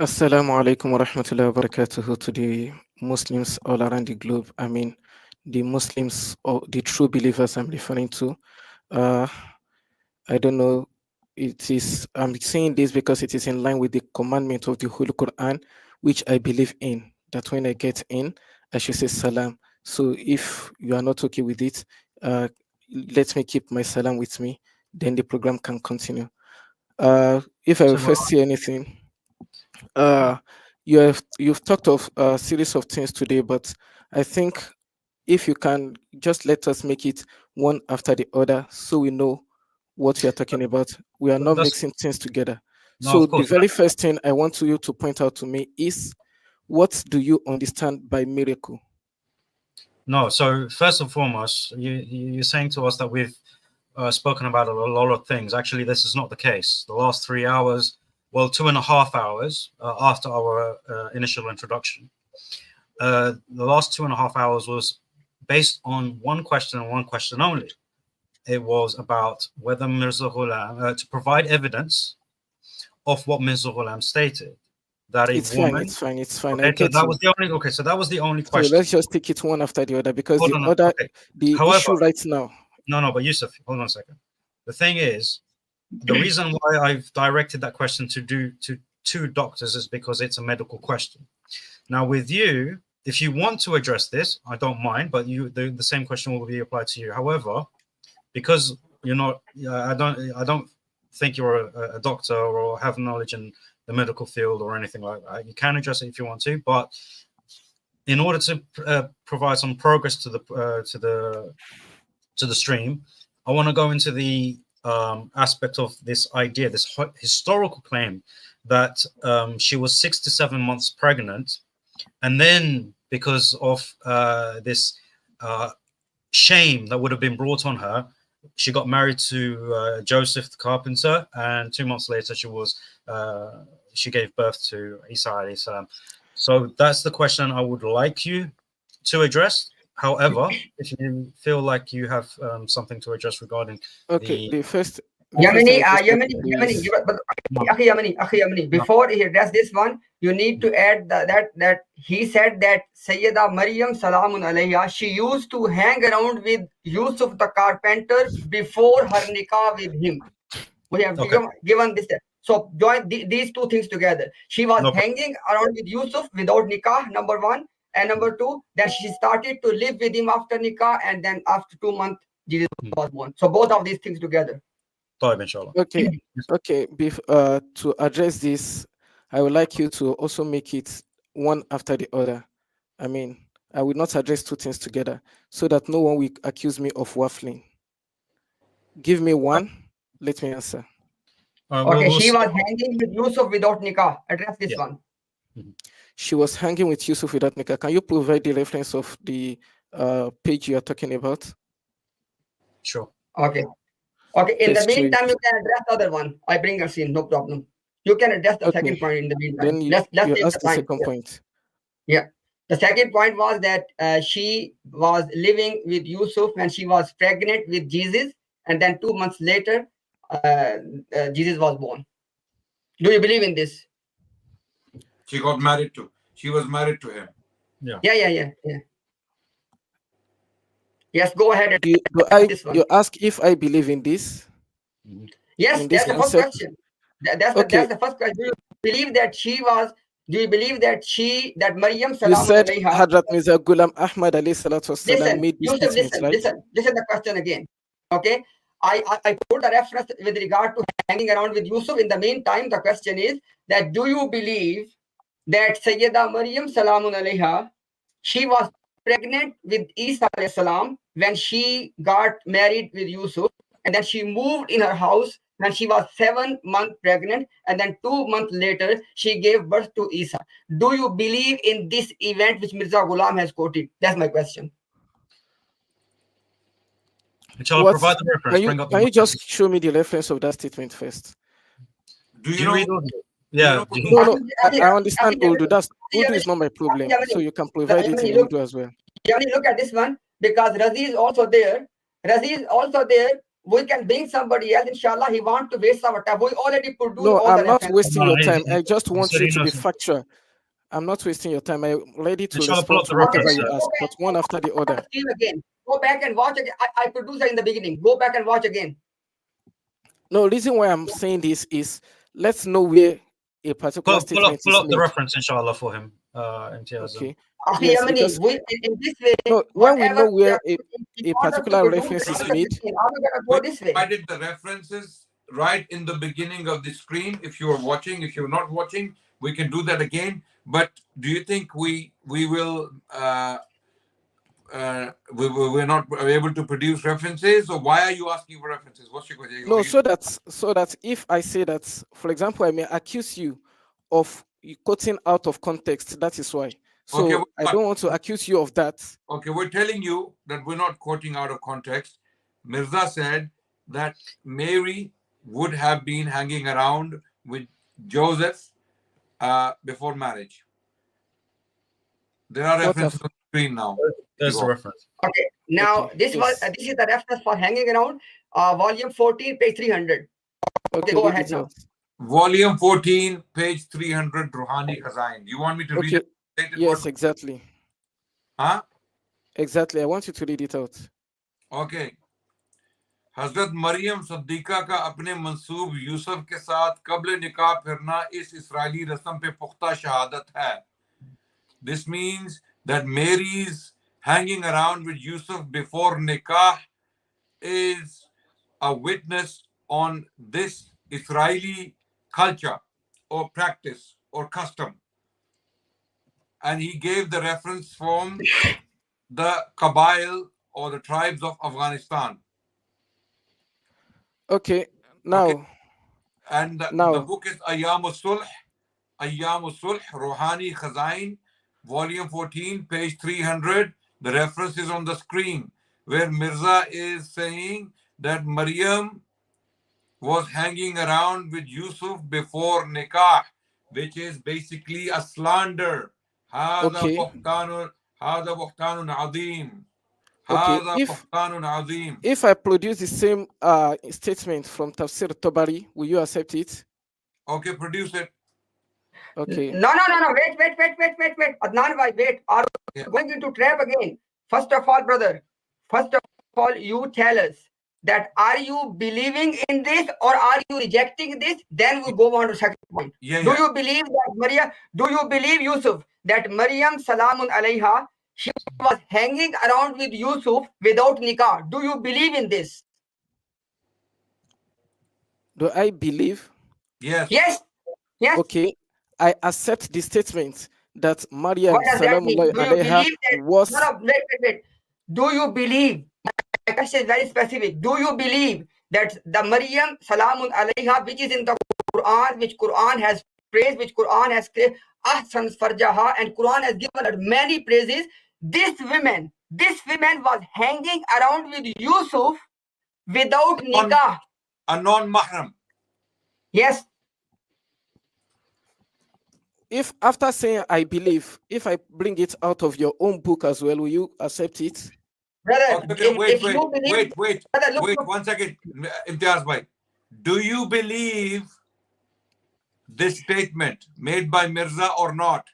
Assalamu alaikum wa rahmatullahi wa barakatuhu to the Muslims all around the globe. I mean, the Muslims or the true believers I'm referring to. Uh, I don't know. I'm saying this because it is in line with the commandment of the Holy Quran, which I believe in. That when I get in, I should say salam. So if you are not okay with it, uh, let me keep my salam with me. Then the program can continue. If I will So, first say anything, uh, you've talked of a series of things today, but I think if you can just let us make it one after the other, so we know what we are talking about. We are not that's mixing things together. no, So of the course. very first thing I want you to point out to me is, what do you understand by miracle? No, so first and foremost, you're saying to us that we've spoken about a lot of things. Actually, this is not the case. The last 3 hours, well, 2.5 hours after our initial introduction, the last 2.5 hours was based on one question and one question only. It was about whether Mirza Ghulam, to provide evidence of what Mirza Ghulam stated, that a It's fine, woman. it's fine, it's fine. I Okay, so get that you. was the only. Okay, so that was the only So question. let's just take it one after the other because Hold the on. other, Okay. the However, issue right now. no, but Yusuf, hold on a second. The thing is, the reason why I've directed that question to two doctors is because it's a medical question. Now, with you, if you want to address this, I don't mind, but the same question will be applied to you. However, because you're not, I don't think you're a doctor or have knowledge in the medical field or anything like that. You can address it if you want to, but in order to provide some progress to the stream, I want to go into the aspect of this idea, this historical claim that she was 6 to 7 months pregnant, and then because of this shame that would have been brought on her, she got married to Joseph the Carpenter, and 2 months later she gave birth to Isa alayhi salam. So that's the question I would like you to address. However, if you feel like you have something to address regarding Okay, the the first thing Yamini, I just want to Yamini, say Yamini, is, but no, Yamini, no, before he address this one, you need to add that he said that Sayyida Maryam Salamun alayha, she used to hang around with Yusuf the Carpenter before her nikah with him. We have okay, given this. So join these two things together. She was no problem. hanging around with Yusuf without nikah, number one. And number two, that she started to live with him after nikah, and then after 2 months, Jesus was born. So both of these things together. Inshallah. okay, to address this, I would like you to also make it one after the other. I mean, I will not address two things together so that no one will accuse me of waffling. Give me one, let me answer. Okay, We'll she see. was hanging with Yusuf without nikah. Address this Yeah. one. She was hanging with Yusuf without nikah. Can you provide the reference of the page you are talking about? Sure. Okay. Okay. In the Let's show it. meantime, you can address the other one. I bring us in, no problem. You can address the Okay. second point in the meantime. Then Let's you take ask the the time. second point. Yeah. The second point was that she was living with Yusuf when she was pregnant with Jesus, and then 2 months later, Jesus was born. Do you believe in this? She was married to him. Yeah. Yeah. Yes, go ahead and I this one. you ask if I believe in this? Yes, In this that's the first concept? question. That's Okay. the first question. Do you believe that she was? Do you believe that Maryam You Salamun said alayha? Hadrat Mirza Ghulam Ahmad alayhi salatu wasalam Listen, made this Yusuf, statement, right? listen the question again. Okay, I put the reference with regard to hanging around with Yusuf. In the meantime, the question is that do you believe that Sayyida Maryam Salamun alayha, she was pregnant with Isa alayhi salam when she got married with Yusuf, and then she moved in her house when she was 7 months pregnant, and then 2 months later she gave birth to Isa. Do you believe in this event which Mirza Ghulam has quoted? That's my question. Inshallah, provide the reference. Bring up the Can you reference. just show me the reference of that statement first? Do Do you you know? read all? Yeah. No, I understand Urdu. Urdu is not my problem. So you can provide it in Urdu as well. Yamani, look at this one, because Razi is also there. Razi is also there we can bring somebody else. Inshallah, he wants to waste our time. We already produced No, all the I'm not references. wasting No, your time. I just he want said you he to be knows. factual. I'm not wasting your time. I'm ready to Inshallah, pull respond up to the whatever reference, you sir. ask, but one after the other. Stream again. Go back and watch again. I produced it in the beginning. Go back and watch again. No, reason why I'm saying this is let's know where a particular statement Pull is up the made. reference, inshallah, for him. Okay. Akhi Yes, Yamani, because in this way, no, when we know whatever we where are putting, he a wants us to particular produce reference it is on the made, screen. Are we going to go this way? Provided the references right in the beginning of the screen. If you are watching, if you're not watching, we can do that again. But do you think we're not able to produce references, or why are you asking for references? What's your question? no, so that if I say that, for example, I may accuse you of quoting out of context, that is why. So Okay, I don't want to accuse you of that. Okay, we're telling you that we're not quoting out of context. Mirza said that Mary would have been hanging around with Joseph before marriage. There are What references have- on the screen now. There's the reference. Okay. Now Okay, this yes. this is the reference for hanging around. Volume 14, page 300. Okay, go read ahead it now. out. Volume 14, page 300, Ruhani Khazain. Do you want me to read Okay, it? Stated yes, word? exactly. Huh? Exactly. I want you to read it out. Okay. हजरत मरियम सद्दीका का अपने मंसूब यूसुफ के साथ कब्ल निकाह फिरना इस इस्राएली रस्म पे पुख्ता शहादत है. This means that Mary's hanging around with Yusuf before nikah is a witness on this Israeli culture or practice or custom. And he gave the reference from the Qabail or the tribes of Afghanistan. Okay, now. Okay. And the book is Ayyam al-Sulh, Ruhani Khazain, volume 14, page 300. The reference is on the screen where Mirza is saying that Maryam was hanging around with Yusuf before nikah, which is basically a slander. Okay. هذا بهتان عظيم. Okay, هذا بهتان عظيم. if I produce the same statement from Tafsir Tabari, will you accept it? Okay, produce it. Okay. No. Wait. Adnan bhai, wait. Are we going into trap again? First of all, brother, you tell us that are you believing in this or are you rejecting this? Then we go on to second point. Yeah. Do you believe that Maryam? Do you believe, Yusuf, that Maryam Salamun Alayha, she was hanging around with Yusuf without nikah? Do you believe in this? Do I believe? Yes. Yes. Okay, I accept the statement that Maryam What does that mean? Salamullahi Do you alayha believe that? was. No, wait. Do you believe? My question is very specific. Do you believe that the Maryam Salamun Alayha, which is in the Quran, which Quran has praised, which Quran has praised, Ahsan Farjaha, and Quran has given her many praises. This woman was hanging around with Yusuf without nikah. A non-mahram. Yes. If after saying I believe, if I bring it out of your own book as well, will you accept it? Brother, Okay, wait, brother, look, 1 second. Imtiaz bhai. Do you believe this statement made by Mirza or not?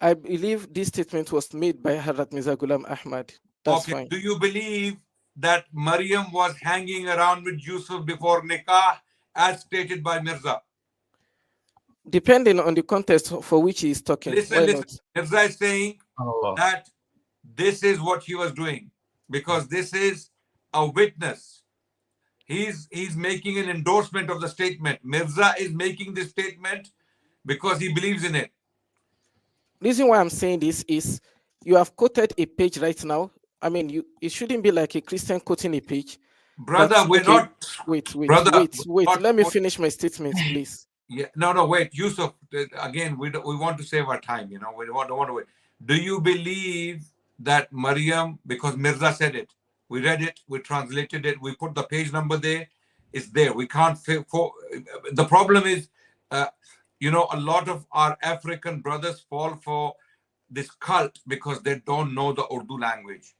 I believe this statement was made by Hazrat Mirza Ghulam Ahmad. That's okay. fine. Do you believe that Maryam was hanging around with Yusuf before nikah as stated by Mirza? Depending on the context for which he is talking. Listen. Mirza is saying that this is what he was doing because this is a witness. He's making an endorsement of the statement. Mirza is making this statement because he believes in it. Reason why I'm saying this is you have quoted a page right now. I mean, it shouldn't be like a Christian quoting a page. Brother, we're okay, not. Wait. Brother, Let me finish my statement, please. Yeah, no, wait, Yusuf. Again, we want to save our time. You know, we don't want to wait. Do you believe that Maryam, because Mirza said it, we read it, we translated it, we put the page number there, it's there. We can't. The problem is, a lot of our African brothers fall for this cult because they don't know the Urdu language.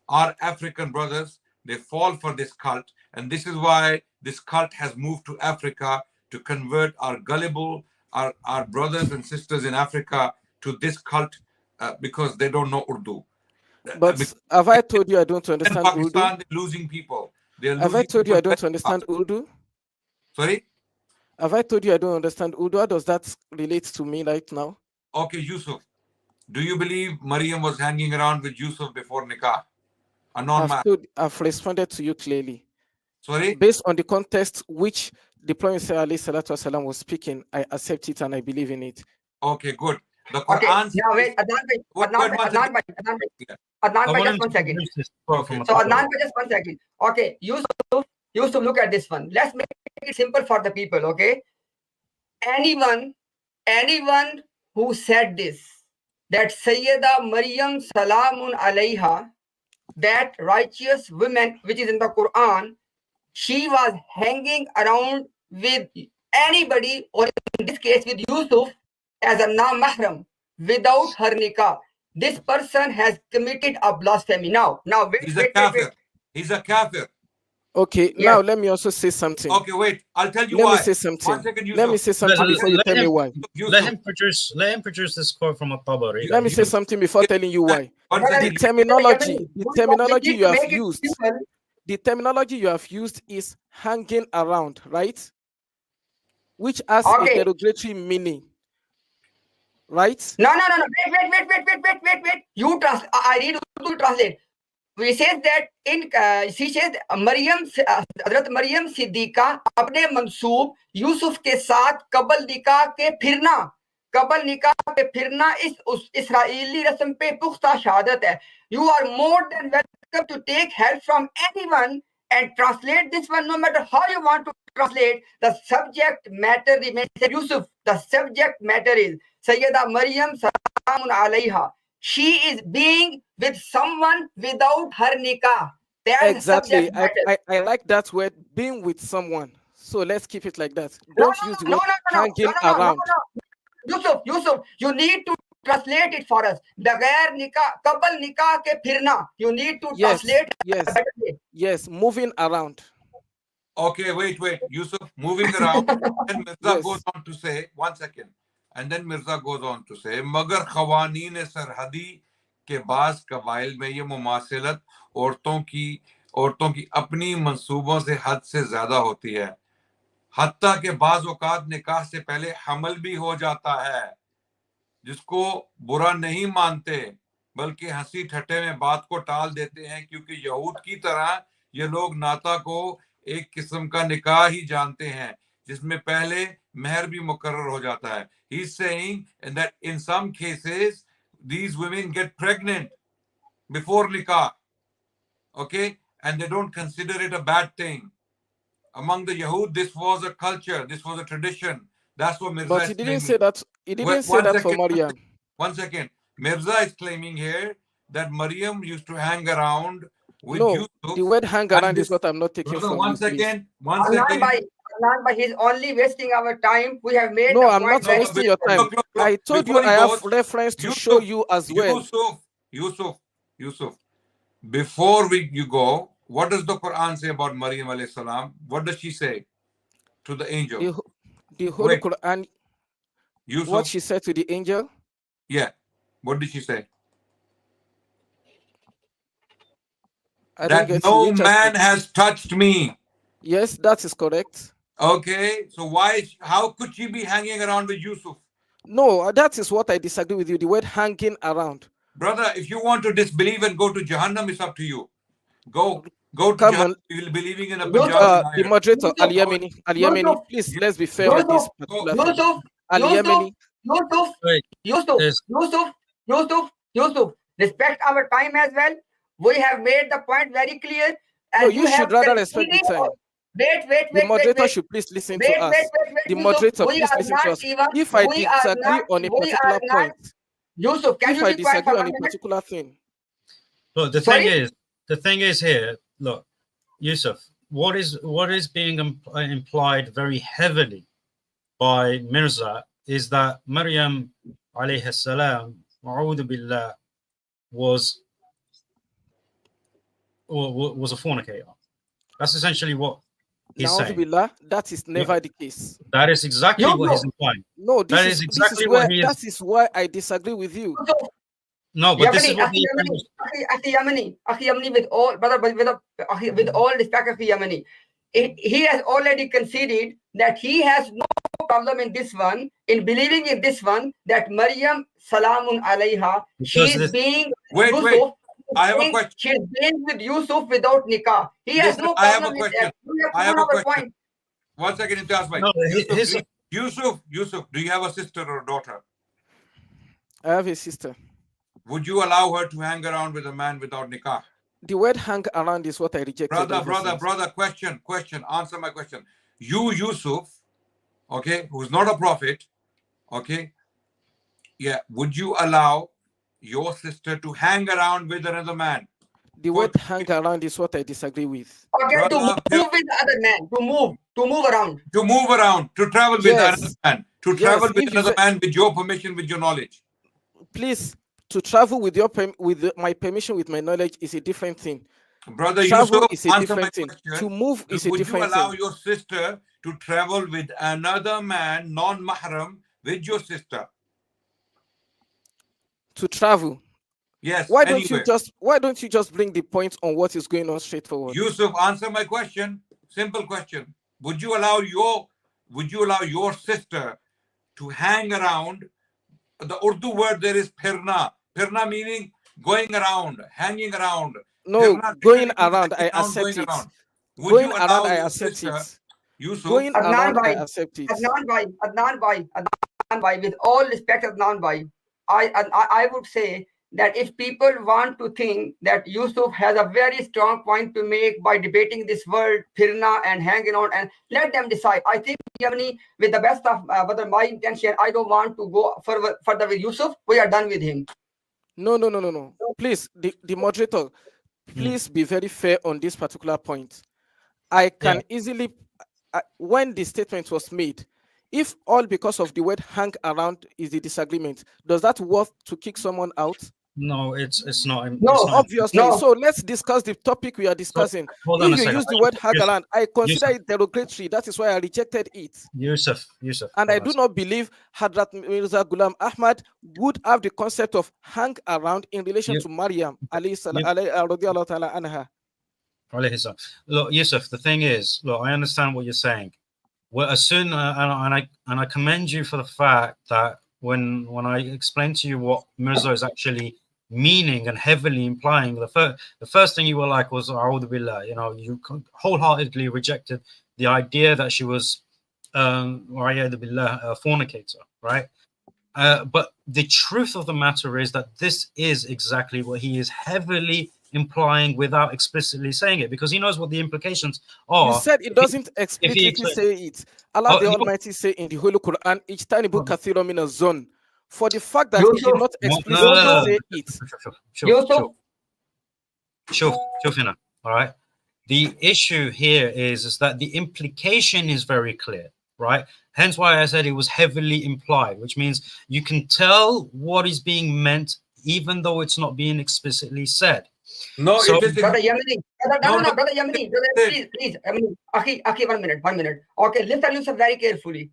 Our African brothers they fall for this cult. And this is why this cult has moved to Africa to convert our gullible, our brothers and sisters in Africa to this cult because they don't know Urdu. But have I told you I don't In understand Urdu? Pakistan, they're losing people. Have I told you I don't understand Urdu? Sorry? Have I told you I don't understand Urdu? How does that relate to me right now? Okay, Yusuf. Do you believe Maryam was hanging around with Yusuf before nikah? A non-man. I've responded to you clearly. Sorry? Based on the context which the Prophet ﷺ was speaking, I accept it and I believe in it. Okay, good. The Okay, Quran now wait, Adnan bhai, just 1 second. Okay. So Adnan bhai, just 1 second. Okay, Yusuf, look at this one. Let's make it simple for the people, okay? Anyone who said this, that Sayyida Maryam Salamun Alayha, that righteous woman which is in the Quran, she was hanging around with anybody, or in this case with Yusuf, as a mahram without her nikah. This person has committed a blasphemy. Now, He's a kafir. He's a kafir. Okay, Yes. now let me also say something. Okay, wait. I'll tell you Let why. me say something. 1 second, Yusuf. Let me say something before you tell me why. Let him produce this quote from a Tabari. Let me say something before telling you why. 1 The second. terminology you have used, the terminology you have used is hanging around, right? Which has a derogatory meaning, right? No. Wait. You trust. I read to translate. We says that she says Hazrat Maryam Siddiqa अपने मंसूब यूसुफ के साथ कबल निकाह पे फिरना इस Israeli रस्म पे पुख्ता शहादत है. You are more than welcome to take help from anyone and translate this one, no matter how you want to translate. The subject matter remains. Yusuf, the subject matter is Sayyida Maryam Salamun Alayha. She is being with someone without her nikah. Exactly. I like that word, being with someone. So let's keep it like that. Don't use the word hanging around. Yusuf, you need to translate it for us. Bagair nikah, kabal nikah ke firna. You need to translate. Yes, moving around. Okay, wait. Yusuf, moving around. And Mirza goes on to say, 1 second. And then Mirza goes on to say, मगर ख़वानीन सरहदी के बाज़ कबाइल में ये मुमासिलत औरतों की अपनी मंसूबों से हद से ज्यादा होती है. हत्ता के बाज़ औकात निकाह से पहले हमल भी हो जाता है, जिसको बुरा नहीं मानते बल्कि हंसी ठट्टे में बात को टाल देते हैं, क्योंकि यहूद की तरह ये लोग नाता को एक किस्म का निकाह ही जानते हैं जिसमें पहले महर भी मुकर्रर हो जाता है. He's saying that in some cases these women get pregnant before nikah, okay, and they don't consider it a bad thing. Among the Yahud, this was a culture, this was a tradition. That's what Mirza But is he claiming. didn't say that. He didn't say that for Maryam. 1 second. Mirza is claiming here that Maryam used to hang around with Yusuf. The word hang around is what I'm not taking from One you, second. Adnan, he's only wasting our time. We have made I'm not wasting your time. I told you I have reference to show you as well. Yusuf. Before you go, what does the Quran say about Maryam alayhi salam? What does she say to the angel? The Holy Quran. Yusuf, what she said to the angel? Yeah. What did she say? That no man has touched me. Yes, that is correct. Okay. So how could she be hanging around with Yusuf? No, that is what I disagree with you. The word hanging around. Brother, if you want to disbelieve and go to Jahannam, it's up to you. Go to Jahannam. You will be believing in a Punjabi. The moderator, Al-Yemeni, please, let's be fair on this particular thing. Al-Yemeni. Yusuf, respect our time as well. We have made the point very clear. No, you should rather respect the time. Wait. The moderator should please listen to us. The moderator, please listen to us. If I disagree on a particular point, Yusuf, if I disagree on a particular thing. Look, the thing is here, look, Yusuf, what is being implied very heavily by Mirza is that Maryam alayhi salam, a'udhu billah, was was a fornicator. That's essentially what he's Na'udhu saying. billah, that is never the case. That is exactly You what he's know. implying. No, That is exactly what he is. that is why I disagree with you. No, but this is what he Akhi Yamani, with all brother, with all respect, Akhi Yamani, he has already conceded that he has no problem in this one, in believing in this one, that Maryam Salamun Alayha, she is being Wait, Yusuf. I have a question. She is being with Yusuf without nikah. He has no I have problem a with question. that. I have a question. Point. 1 second, Imtiaz bhai. No, Yusuf, do you have a sister or a daughter? I have a sister. Would you allow her to hang around with a man without nikah? The word hang around is what I rejected. Brother, question. Answer my question. You, Yusuf, okay, who's not a prophet, okay, yeah, would you allow your sister to hang around with another man? The word hang around is what I disagree with. Okay, Brother, to move with other man, to move around. To move around, to travel with another man, to travel with another man with your permission, with your knowledge. Please, to travel with your my permission, with my knowledge is a different thing. Brother Travel Yusuf, is a answer my different thing. question. To move is a Would different you allow thing. your sister to travel with another man, non-mahram, with your sister? To travel. Yes. Why don't you just bring the point on what is going on straightforward? Yusuf, answer my question. Simple question. Would you allow your sister to hang around? The Urdu word there is pirna. Pirna meaning going around, hanging around. No, Pirna going around, I accept it. Going around, I accept it. Yusuf, going around, I accept it. Adnan Bhai, with all respect, Adnan Bhai, I would say that if people want to think that Yusuf has a very strong point to make by debating this word, firna and hanging on, and let them decide. I think, Yamani, with the best of my intention, I don't want to go further with Yusuf. We are done with him. No. Please, the moderator, please be very fair on this particular point. I can easily, when the statement was made, if all because of the word hang around is the disagreement, does that worth to kick someone out? No, it's not. No, it's not, obviously. No. So let's discuss the topic we are discussing. Hold on if you use the word hang around, I consider it derogatory. That is why I rejected it. Yusuf. And I do not believe Hadrat Mirza Ghulam Ahmad would have the concept of hang around in relation to Maryam radiallahu ta'ala anha. Look, Yusuf, the thing is, look, I understand what you're saying. Well, as soon and I commend you for the fact that when I explained to you what Mirza is actually meaning and heavily implying, the first thing you were like was "A'udhu billah," you wholeheartedly rejected the idea that she was a fornicator, right? But the truth of the matter is that this is exactly what he is heavily implying without explicitly saying it, because he knows what the implications are. You said it doesn't explicitly say it. Allah the Almighty say in the Holy Quran, "Ijtanibu kathiran min az-zon." For the fact that he did not explicitly say it. Sure. All right. The issue here is that the implication is very clear, right? Hence why I said it was heavily implied, which means you can tell what is being meant even though it's not being explicitly said. No, so, Brother Yamini, Brother Yamini, please. I mean, Aki, 1 minute. Okay, listen very carefully.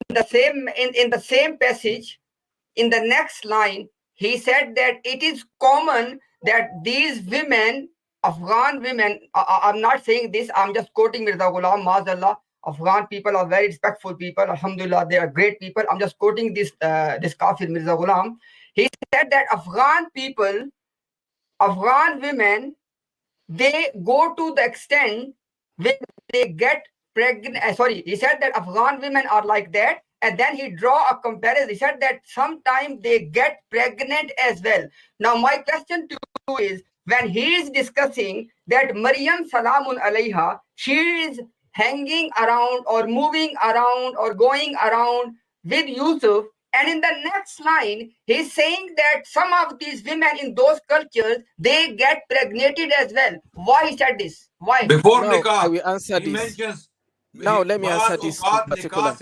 In the same passage, in the next line, he said that it is common that these women, Afghan women, I'm not saying this, I'm just quoting Mirza Ghulam, Mazallah. Afghan people are very respectful people. Alhamdulillah, they are great people. I'm just quoting this Kafir Mirza Ghulam. He said that Afghan women, they go to the extent where they get pregnant. He said that Afghan women are like that. And then he draw a comparison. He said that sometimes they get pregnant as well. Now, my question to you is, when he is discussing that Maryam Salamun Alayha, she is hanging around or moving around or going around with Yusuf, and in the next line, he's saying that some of these women in those cultures, they get pregnated as well. Why he said this? Why? Before nikah, I will answer this. Now, let me answer this in particular.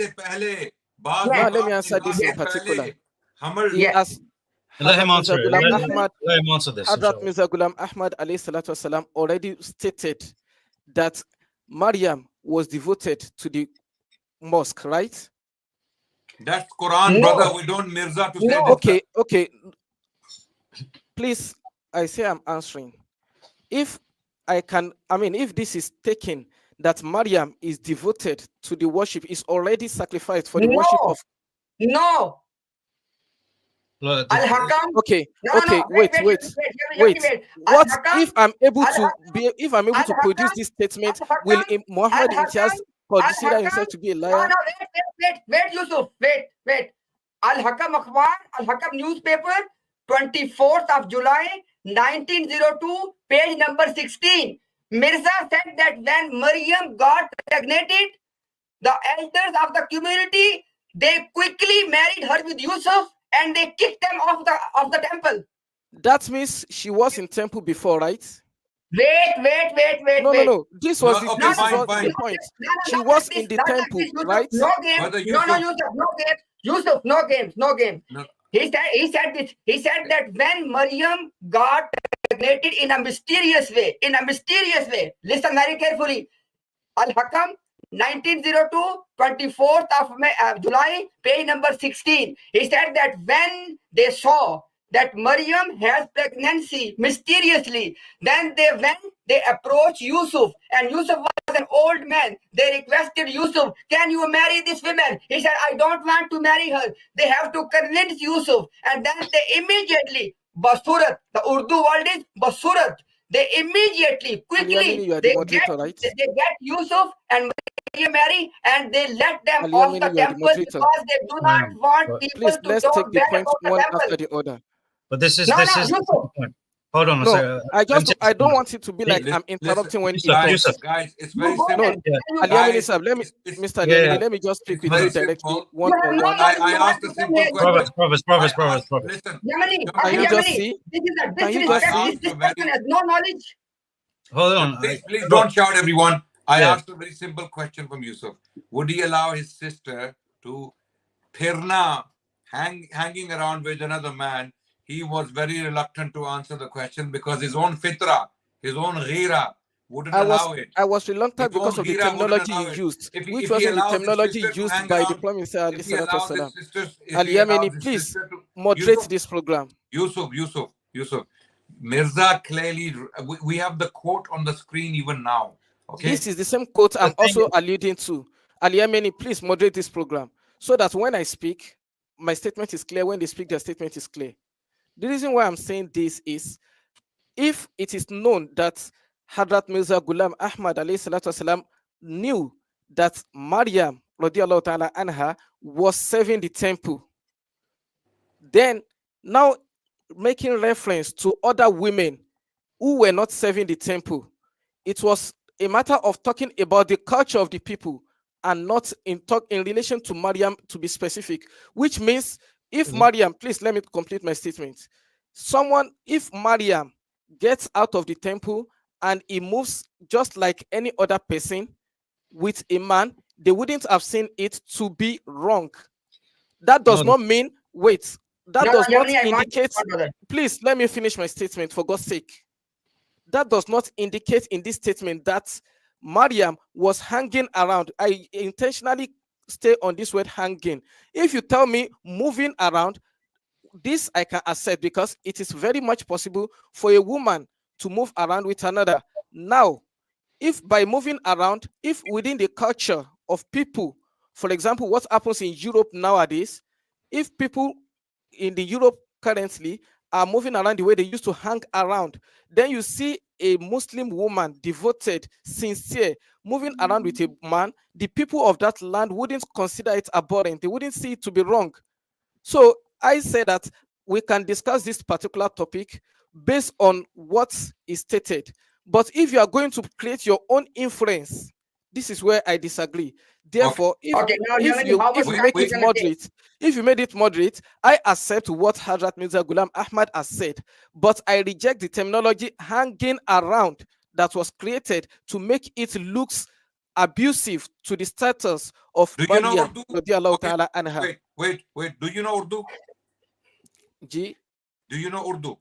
Now, let me answer this in particular. Let him answer it. Let him answer this. Hazrat Mirza Ghulam Ahmad alayhi salatu wasalam already stated that Maryam was devoted to the mosque, right? That's Quran, No. brother. We don't Mirza to say No. this. Okay. Please, I say I'm answering. If this is taken that Maryam is devoted to the worship, is already sacrificed for the worship of. No. Al-Hakam. Okay. No, Okay. no. Wait. What if I'm able to produce this statement? Will Muhammad Imtiaz consider himself to be a liar? No, wait, Yusuf. Wait. Al-Hakam Akhbar, Al-Hakam newspaper, 24th of July, 1902, page number 16. Mirza said that when Maryam got pregnated, the elders of the community, they quickly married her with Yusuf and they kicked them off the temple. That means she was in temple before, right? Wait. No. This was No, the fine. point. She was in the temple, right? No games. Yusuf, no games. No. He said this. He said that when Maryam got pregnated in a mysterious way. Listen very carefully. Al-Hakam, 1902, 24th of July, page number 16. He said that when they saw that Maryam has pregnancy mysteriously, then they approached Yusuf, and Yusuf was an old man. They requested Yusuf, can you marry this woman? He said, I don't want to marry her. They have to convince Yusuf, and then they immediately, Basurat, the Urdu word is Basurat. They immediately, quickly, they get Yusuf and marry, and they let them off the temple because they do not want people to let's take the point one after the other. But this is the point. Hold on a second. I don't want it to be like I'm interrupting when guys, it's very simple. Let me just speak with you directly one on one. I asked a simple question. Prophets. Listen. Can you just see? This is a disrespect. This person has no knowledge. Hold on. Please don't shout, everyone. I asked a very simple question from Yusuf. Would he allow his sister to phirna, hanging around with another man? He was very reluctant to answer the question because his own fitra, his own ghira wouldn't allow it. I was reluctant because of the terminology you used, which wasn't the terminology used by the Prime Minister. Al-Yameni, please moderate this program. Yusuf. Mirza clearly, we have the quote on the screen even now. Okay. This is the same quote I'm also alluding to. Al-Yameni, please moderate this program so that when I speak, my statement is clear. When they speak, their statement is clear. The reason why I'm saying this is, if it is known that Hazrat Mirza Ghulam Ahmad alayhi salatu wasalam knew that Maryam radiallahu ta'ala anha was serving the temple, then now making reference to other women who were not serving the temple, it was a matter of talking about the culture of the people and not in relation to Maryam, to be specific, which means if Maryam, please let me complete my statement. If Maryam gets out of the temple and he moves just like any other person with a man, they wouldn't have seen it to be wrong. That does not mean, indicate, please let me finish my statement for God's sake. That does not indicate in this statement that Maryam was hanging around. I intentionally stay on this word hanging. If you tell me moving around, this I can accept because it is very much possible for a woman to move around with another. Now, if by moving around, if within the culture of people, for example, what happens in Europe nowadays, if people in the Europe currently are moving around the way they used to hang around, then you see a Muslim woman, devoted, sincere, moving around with a man, the people of that land wouldn't consider it abhorrent. They wouldn't see it to be wrong. So I say that we can discuss this particular topic based on what is stated. But if you are going to create your own inference, this is where I disagree. Therefore, if you made it moderate, I accept what Hazrat Mirza Ghulam Ahmad has said, but I reject the terminology hanging around that was created to make it look abusive to the status of Maryam. Wait. Do you know Urdu? Ji? Do you know Urdu?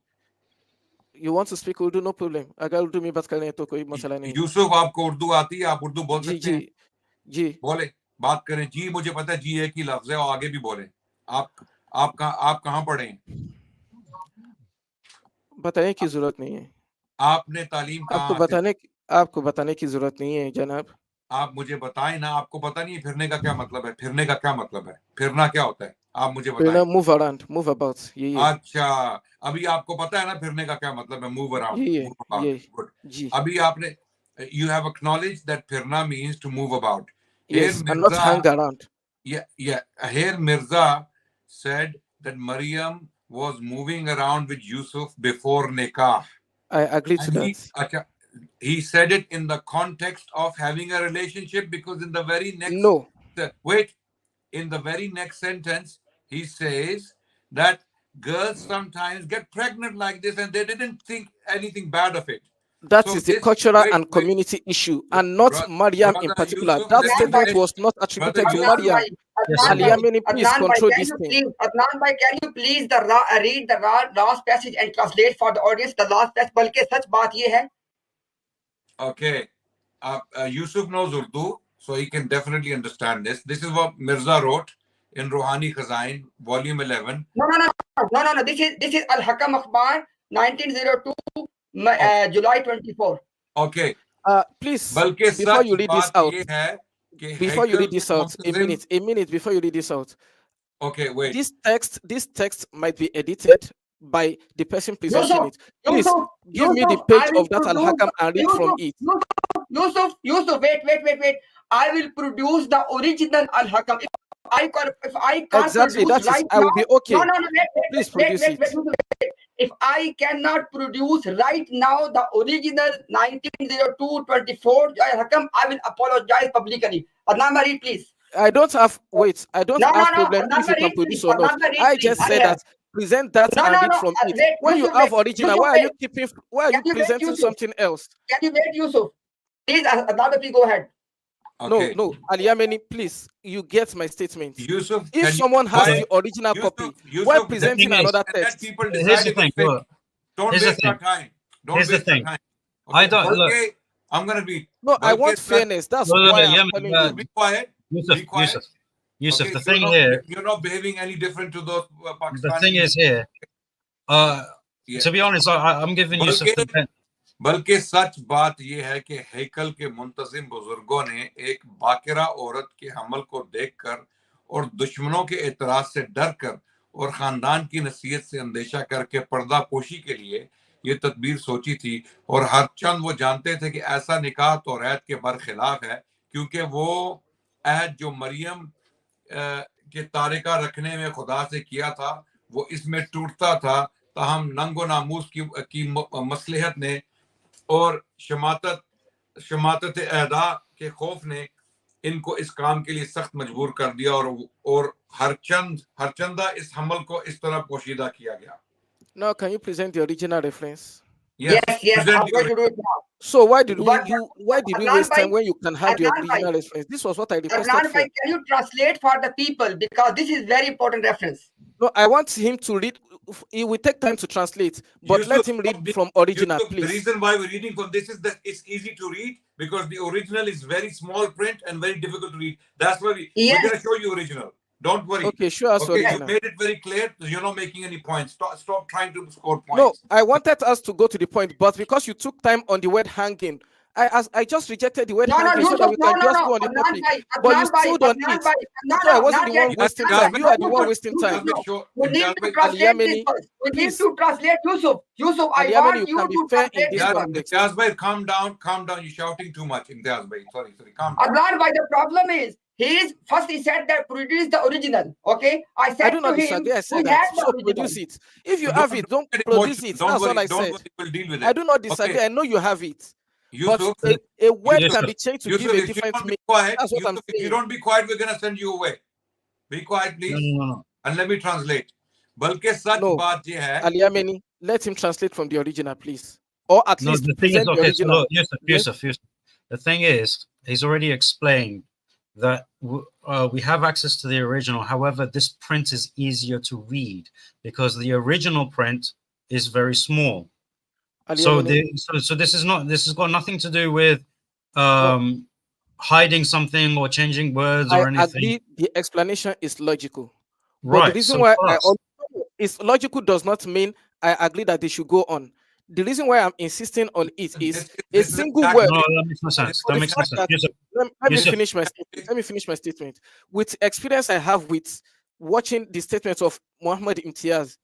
You want to speak Urdu? No problem. अगर उर्दू में बात करनी है तो कोई मसला नहीं है। यूसुफ, आपको उर्दू आती है? आप उर्दू बोल जी सकते हैं? जी जी बोले, बात करें। जी मुझे पता है, जी एक ही लफ्ज है, और आगे भी बोले। आप कहाँ पढ़े हैं? बताने की जरूरत नहीं है। आपने तालीम कहाँ? आपको बताने की जरूरत नहीं है जनाब। आप मुझे बताएं ना। आपको पता नहीं है फिरने का क्या मतलब है? फिरने का क्या मतलब है? फिरना क्या होता है? आप मुझे बताएं। Move around, move about। ये अच्छा, अभी आपको पता है ना फिरने का क्या मतलब है? मूव अराउंड, ये मूव अबाउट। गुड। जी। अभी आपने, you have acknowledged that फिरना means to move about. Yes, and not hang around. Yeah. Here Mirza said that Maryam was moving around with Yusuf before nikah. I agree to that. He said it in the context of having a relationship, because in the very next in the very next sentence he says that girls sometimes get pregnant like this and they didn't think anything bad of it. That is a cultural and community issue, and not Maryam in particular. Yusuf, that statement was not attributed to Maryam. Al-Yamini, please control this thing. Adnan bhai, can you please read the last passage and translate for the audience the last passage? बल्कि सच बात ये है. Okay, Yusuf knows Urdu, so he can definitely understand this. This is what Mirza wrote in Ruhani Khazain, volume 11. No. This is Al-Hakam Akhbar, 1902, July 24. Okay. Please, before you read this out, a minute before you read this out. Okay, wait. This text might be edited by the person presenting it. Please give me the page of that Al-Hakam and read from it. Yusuf, wait. I will produce the original Al-Hakam. If I can't exactly, produce that is, I will be okay. No, please produce it. If I cannot produce right now the original 1902-24 Al-Hakam, I will apologize publicly. Adnan, read, please. I don't have problem if you can produce or not. I just said that present that and read from it. When you have original, why are you presenting something else? Can you wait, Yusuf? Please, Adnan, please go ahead. Okay. No, Al-Yamini, please, you get my statement. Yusuf, if someone has the original copy, while presenting another text, here's the thing. Don't waste your time. Here's the thing. Okay. I don't look. I'm gonna read. No, I want fairness. That's why I'm telling you. Be quiet. Yusuf, okay, the thing here, you're not behaving any different to those Pakistani. The thing is here, to be honest, I'm giving Yusuf the pen. बल्कि सच बात यह है कि हैकल के मुंतजिम बुजुर्गों ने एक बाकिरा औरत के हमल को देखकर और दुश्मनों के एतराज से डर कर और खानदान की नसीहत से अंदेशा करके पर्दा पोशी के लिए ये तदबीर सोची थी, और हर चंद वो जानते थे कि ऐसा निकाह तौरात के बरखिलाफ है, क्योंकि वो अहद जो मरियम के तारिका रखने में खुदा से किया था वो इसमें टूटता था। ताहम नंगो नामूस की मसलहत ने और शमातत अहदा के खौफ ने इनको इस काम के लिए सख्त मजबूर कर दिया, और हर चंदा इस हमल को इस तरह पोशीदा किया गया। Now, can you present the original reference? Yes. I'm going to do it now. So why did we waste time when you can have the original reference? This was what I requested for. Can you translate for the people, because this is very important reference? No, I want him to read. It will take time to translate, but let him read from original, please. The reason why we're reading from this is that it's easy to read, because the original is very small print and very difficult to read. That's why we're going to show you original. Don't worry. Okay, sure. Okay, you made it very clear. You're not making any points. Stop trying to score points. No, I wanted us to go to the point, but because you took time on the word hanging, I just rejected the word hanging so that we can just go on the topic. But you still don't need. So I wasn't the one wasting time. You are the one wasting time. We need to translate this first. We need to translate Yusuf. I want you to translate this one. Imtiaz bhai, calm down. You're shouting too much. Imtiaz bhai, sorry, calm down. Adnan bhai, the problem is, he said that produce the original. Okay, I said do not to disagree. him, I said that. So produce it. If you have it, don't produce it. That's what I said. We'll deal with it. I do not disagree. I know you have it. Yusuf, but a word can be changed to give a different meaning. That's what I'm saying. If you don't be quiet, we're going to send you away. Be quiet, please. No. And let me translate. Balke sach baat ye hai. Al-Yamini, let him translate from the original, please. Or at least the thing is, the original. Yusuf. The thing is, he's already explained that we have access to the original. However, this print is easier to read because the original print is very small. So, so this has got nothing to do with hiding something or changing words or anything. Agree the explanation is logical. Right. But the reason why it's logical does not mean I agree that they should go on. The reason why I'm insisting on it is a single word. No, that makes no sense. That makes no sense. Let me finish my statement. Let me finish my statement. With experience I have with watching the statements of Muhammad Imtiaz,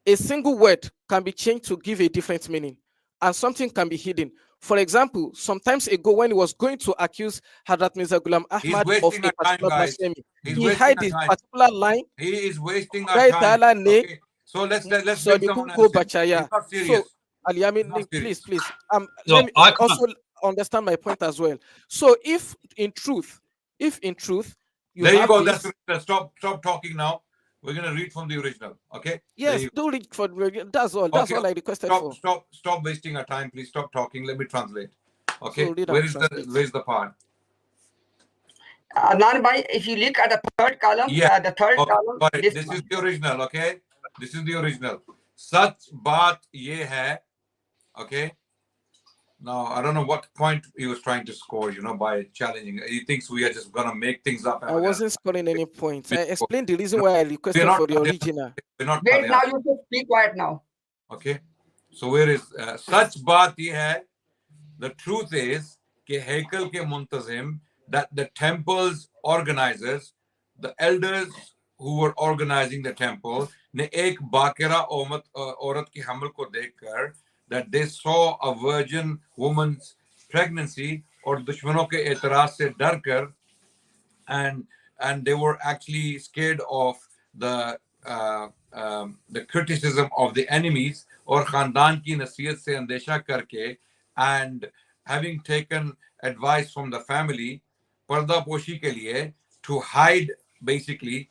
a single word can be changed to give a different meaning, and something can be hidden. For example, sometimes ago when he was going to accuse Hadrat Mirza Ghulam Ahmad of a particular blasphemy, he hid this particular line. He is wasting our time. Okay. So let's bring someone else. It's not serious. So, please. Let me also understand my point as well. So, if in truth, there you go. That's stop talking now. We're gonna read from the original. Okay. Yes, do read for that's all. That's all I requested for. Stop wasting our time, please. Stop talking. Let me translate. Okay. So where's the part? Adnan bhai, if you look at the third column, the third column. This is the original. Okay. This is the original. Sach baat ye hai. Okay. Now, I don't know what point he was trying to score, by challenging. He thinks we are just going to make things up. I wasn't scoring any points. I explained the reason why I requested for the original. Wait, now you should speak quiet now. Okay. So where is such baat ye hai? The truth is ke Haikal ke muntazim, that the temple's organizers, the elders who were organizing the temple, ne ek bakira aurat ki haml ko dekhkar, that they saw a virgin woman's pregnancy or dushmanon ke e'tiraz se dar kar, and they were actually scared of the criticism of the enemies, or khandan ki nasiyat se andesha karke, and having taken advice from the family parda poshi ke liye, to hide basically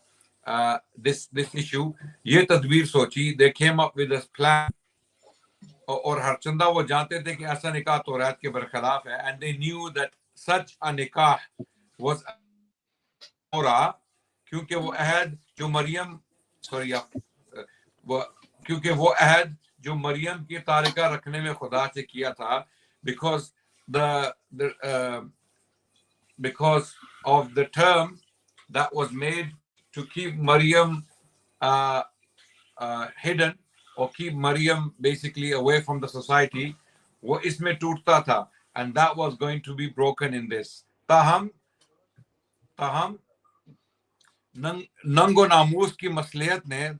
this issue, ye tadbir sochi, they came up with a plan. और हरचंदा वो जानते थे कि ऐसा निकाह तौरात के बरखिलाफ है, and they knew that such a nikah was क्योंकि वो अहद जो मरियम क्योंकि वो अहद जो मरियम की तारिका रखने में खुदा से किया था, because of the term that was made to keep Maryam hidden, or keep Maryam basically away from the society, wo isme tootta tha, and that was going to be broken in this. Taham nango namus ki masliyat ne,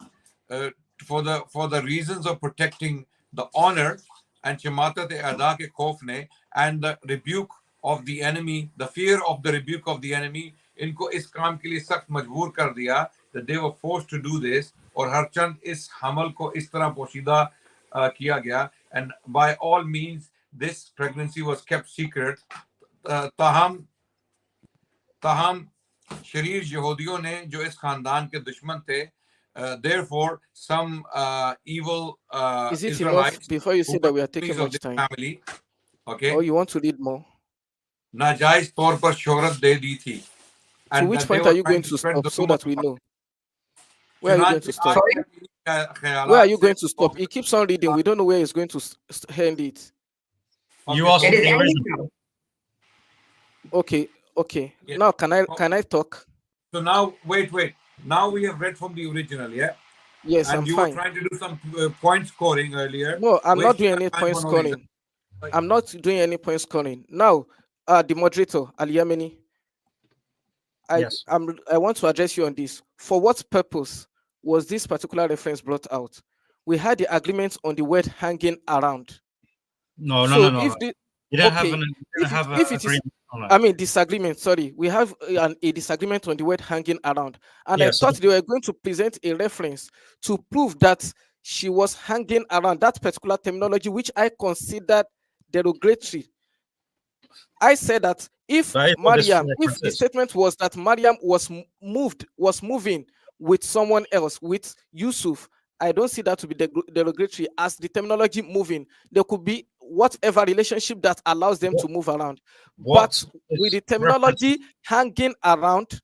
for the reasons of protecting the honor and chamatat ada ke khauf ne, and the rebuke of the enemy, the fear of the rebuke of the enemy, इनको इस काम के लिए सख्त मजबूर कर दिया, that they were forced to do this, और हर चंद इस हमल को इस तरह पोशीदा किया गया, and by all means this pregnancy was kept secret. ताहम शरीर यहूदियों ने जो इस खानदान के दुश्मन थे, therefore some evil Is it Israelites, before you say that we are taking much time, family, okay, or you want to read more, नाजायज तौर पर शोहरत दे दी थी. To which point are you going to stop so that we know? Where are you going to stop? Where are you going to stop? He keeps on reading. We don't know where he's going to end it. You asked the original. Okay. Yeah. Now can I talk? So now wait. Now we have read from the original, yeah? Yes, and I'm you fine. were trying to do some point scoring earlier. No, I'm not doing any point scoring. I'm not doing any point scoring. Now, the moderator, Al Yemeni, I want to address you on this. For what purpose was this particular reference brought out? We had the agreement on the word hanging around. No. Disagreement. Sorry, we have a disagreement on the word hanging around, and I thought they were going to present a reference to prove that she was hanging around that particular terminology, which I considered derogatory. I said that if the statement was that Maryam was moving with someone else, with Yusuf, I don't see that to be derogatory as the terminology moving. There could be whatever relationship that allows them to move around. What But with the is terminology hanging around,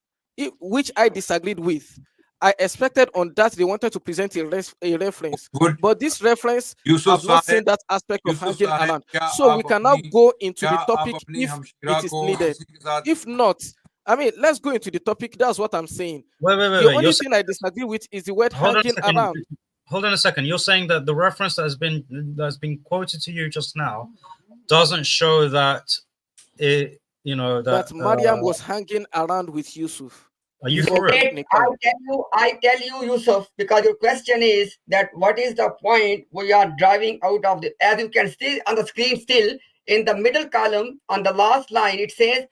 which I disagreed with, I expected on that they wanted to present a reference, Good. but this reference, Yusuf I've not seen साहब that aspect of Yusuf hanging साहब around. क्या So we आप can now अपनी go into क्या the आप topic अपनी if हमशिरा it is को needed. किसी के साथ If not, I mean, let's go into the topic. That's what I'm saying. wait, The wait. only thing I disagree with is the word Hold on a hanging second. around. Hold on a second. You're saying that the reference that's been quoted to you just now doesn't show that it, you know, That Maryam was hanging around with Yusuf. Are you before for real? Wait, I tell you, Yusuf, because your question is that what is the point we are driving out of the, as you can see on the screen still, in the middle column, on the last line, it says,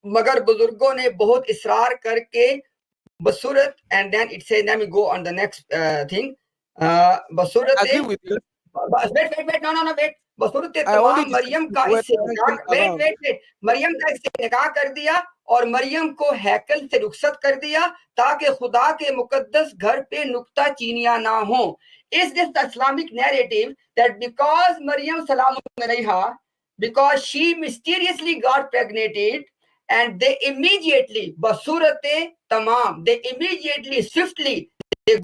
Magar Buzurgo ne bahut israr karke basurat, and then it says, let me go on the next thing. Basurat. I agree with you. Wait, no, wait. बसूरत I only तमाम disagree Maryam with का the word इससे hanging around. Wait Maryam का इससे निकाह कर दिया और मरियम को हैकल से रुखसत कर दिया ताकि खुदा के मुकद्दस घर पे नुक्ता चीनियां ना हो. Is this the Islamic narrative that because Maryam salamun alayha, because she mysteriously got pregnated and they immediately basurate tamam, they immediately swiftly they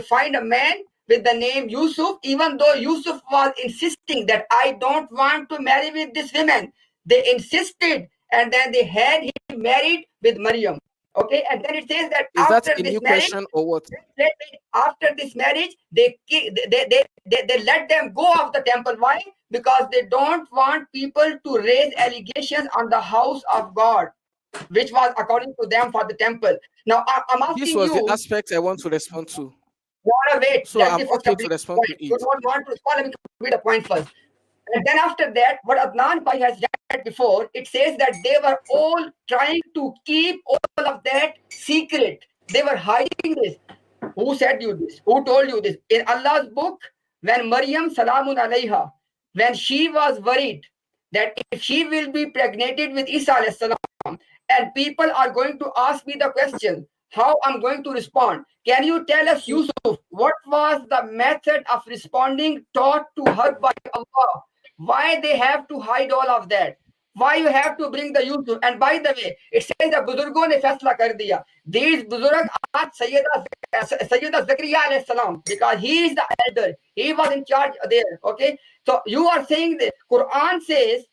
find a man with the name Yusuf, even though Yusuf was insisting that I don't want to marry with this woman. They insisted, and then they had him married with Maryam. Okay, and then it says that Is that after a this new marriage, question or what? after this marriage, they let them go of the temple. Why? Because they don't want people to raise allegations on the house of God, which was according to them for the temple. Now I'm asking This was you. the aspect I want to respond to. Wait, So let I'm me first okay to complete the respond point. to You it. don't want to respond, let me complete the point first. And then after that, what Adnan Bhai has read before, it says that they were all trying to keep all of that secret. They were hiding this. Who said you this? Who told you this? In Allah's book, when Maryam Salamun alayha, when she was worried that if she will be pregnated with Isa alayhi salam, and people are going to ask me the question, how I'm going to respond. Can you tell us, Yusuf, what was the method of responding taught to her by Allah? Why they have to hide all of that? Why you have to bring the Yusuf? And by the way, it says the Buzurgon ne faisla kar diya. These Buzurg are Sayyida Zakariya alayhi salam, because he is the elder. He was in charge there. Okay. So you are saying the Quran says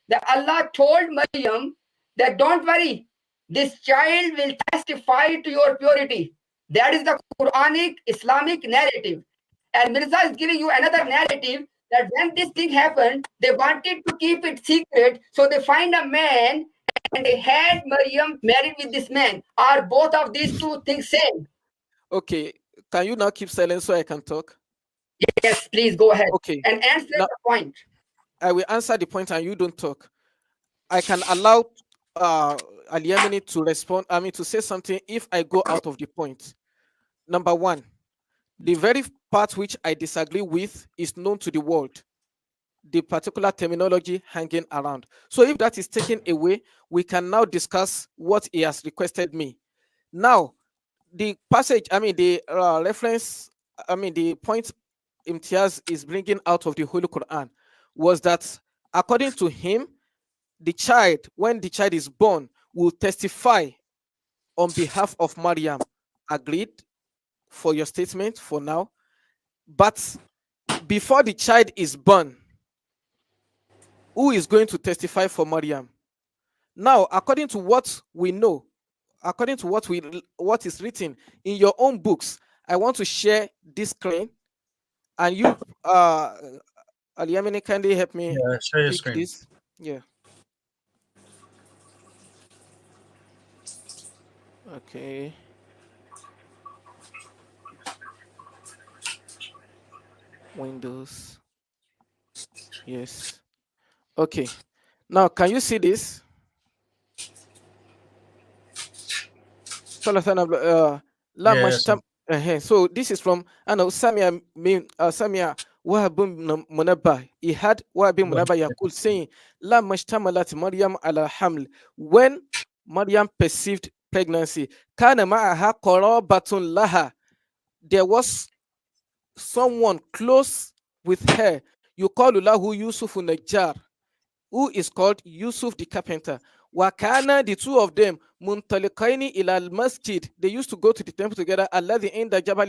that Allah told Maryam that don't worry, this child will testify to your purity. That is the Quranic Islamic narrative. And Mirza is giving you another narrative that when this thing happened, they wanted to keep it secret. So they find a man and they had Maryam married with this man. Are both of these two things same? Okay, can you now keep silent so I can talk? Yes, please go ahead. Okay. And answer Now, the point. I will answer the point and you don't talk. I can allow Al-Yemeni to respond, I mean to say something if I go out of the point. Number one, the very part which I disagree with is known to the world. The particular terminology hanging around. So if that is taken away, we can now discuss what he has requested me. Now, the passage, I mean the reference, I mean the point Imtiaz is bringing out of the Holy Quran was that according to him, the child, when the child is born, will testify on behalf of Maryam. Agreed for your statement for now. But before the child is born, who is going to testify for Maryam? Now, according to what we know, according to what is written in your own books, I want to share this screen, and you, Al-Yamini, kindly help me share your pick screen. this. Yeah. Okay. Windows. Yes. Okay. Now, can you see this? So this is from Samia Samia Wahabun Munaba. He had Wahabin Munaba Yakul saying La Mashtamalat Maryam ala Haml. When Maryam perceived pregnancy, Kana ma'aha qarabatun laha. There was someone close with her يقال له يوسف النجار, who is called Yusuf the Carpenter. Wakana, the two of them, Muntaliqaini ila al-masjid. They used to go to the temple together. Alladhi inda Jabal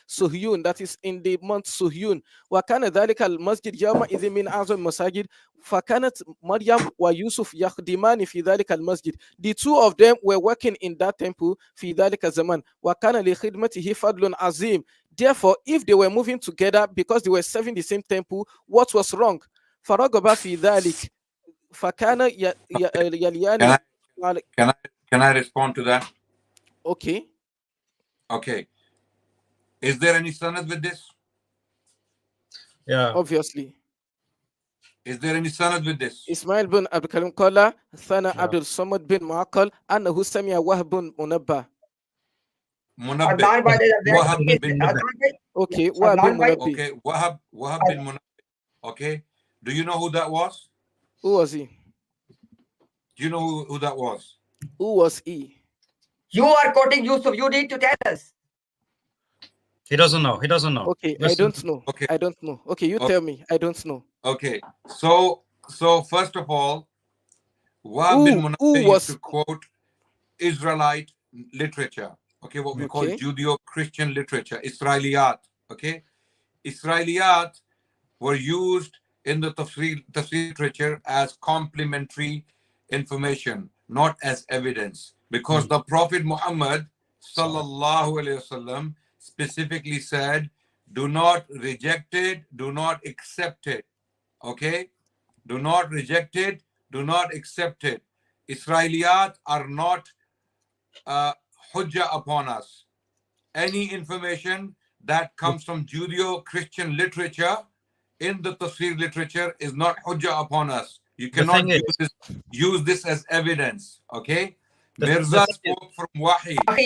Suhyun, that is in the month Suhyun. Wakana dhalika al-masjid yawma idhin min azam masajid. Fakanat Maryam wa Yusuf yakhdimani fi dhalika al-masjid. The two of them were working in that temple fi dhalika zaman. Wakana li khidmatihi fadlun azim. Therefore, if they were moving together because they were serving the same temple, what was wrong? فرغب في ذلك فكان يليان. Can I respond to that? Okay. Okay. Is there any sanad with this? Yeah. Obviously. Is there any sanad with this? إسماعيل بن عبد الكريم قال ثنا عبد الصمد بن معقل أنه سمع وهب بن منبه. Munabbih. Adnan by the Wahab that bin is Munabbih. Okay. وهب بن Adnan by منبه. Okay, Wahab bin Munabbih. Okay. Do you know who that was? Who was he? Do you know who that was? Who was he? you are quoting Yusuf. You need to tell us. He doesn't know. He doesn't know. Okay, I Listen. don't know. Okay. I don't know. Okay, you Okay. tell me. I don't know. Okay. So first of all, Wahab bin Munabbih used to quote Israelite literature. Okay, what we call Judeo-Christian literature, Israeliyat. Okay, Israeliyat were used in the tafsir literature as complementary information, not as evidence, because the Prophet Muhammad sallallahu alaihi wasallam specifically said, "Do not reject it, do not accept it." Okay, do not reject it, do not accept it. Israeliyat are not hujjah upon us. Any information that comes from Judeo-Christian literature in the tafsir literature is not hujjah upon us. You cannot use this as evidence. Okay? Mirza spoke from Wahi. I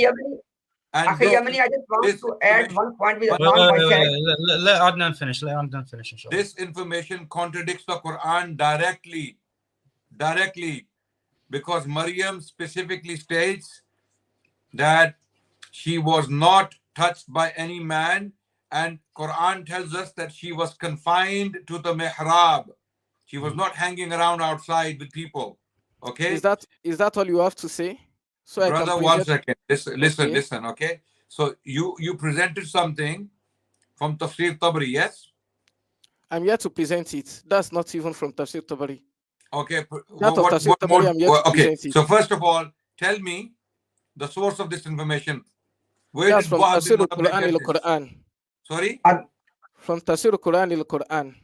just want to add one point with Adnan by saying. Let Adnan finish. Let Adnan finish. Inshallah. This information contradicts the Quran directly, because Maryam specifically states that she was not touched by any man, and Quran tells us that she was confined to the mihrab. She was not hanging around outside with people. Okay? Is that all you have to say? So brother, one second. Listen. Okay. So you presented something from Tafsir Tabari, yes? I'm here to present it. That's not even from Tafsir Tabari. Okay. Okay. So first of all, tell me the source of this information. Where That's did from Wahab Tafsir bin al-Quran Munabbih get al-Quran. Sorry? From Tafsir al-Quran al-Quran.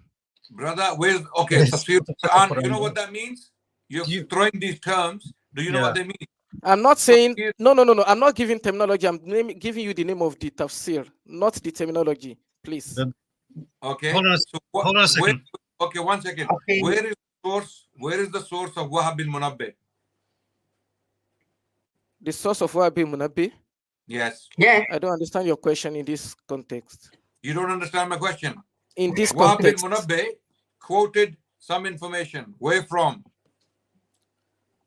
Brother, where's Tafsir al-Quran? You know what that means? You're throwing these terms. Do you know what they mean? I'm not saying no. I'm not giving terminology. I'm giving you the name of the tafsir, not the terminology, please. Okay. Hold on a second. Okay, 1 second. Okay. Where is the source of Wahab bin Munabbih? The source of Wahab bin Munabbih? Yes. Yeah. I don't understand your question in this context. You don't understand my question? In this Wahab bin context. Munabbih quoted some information. Where from?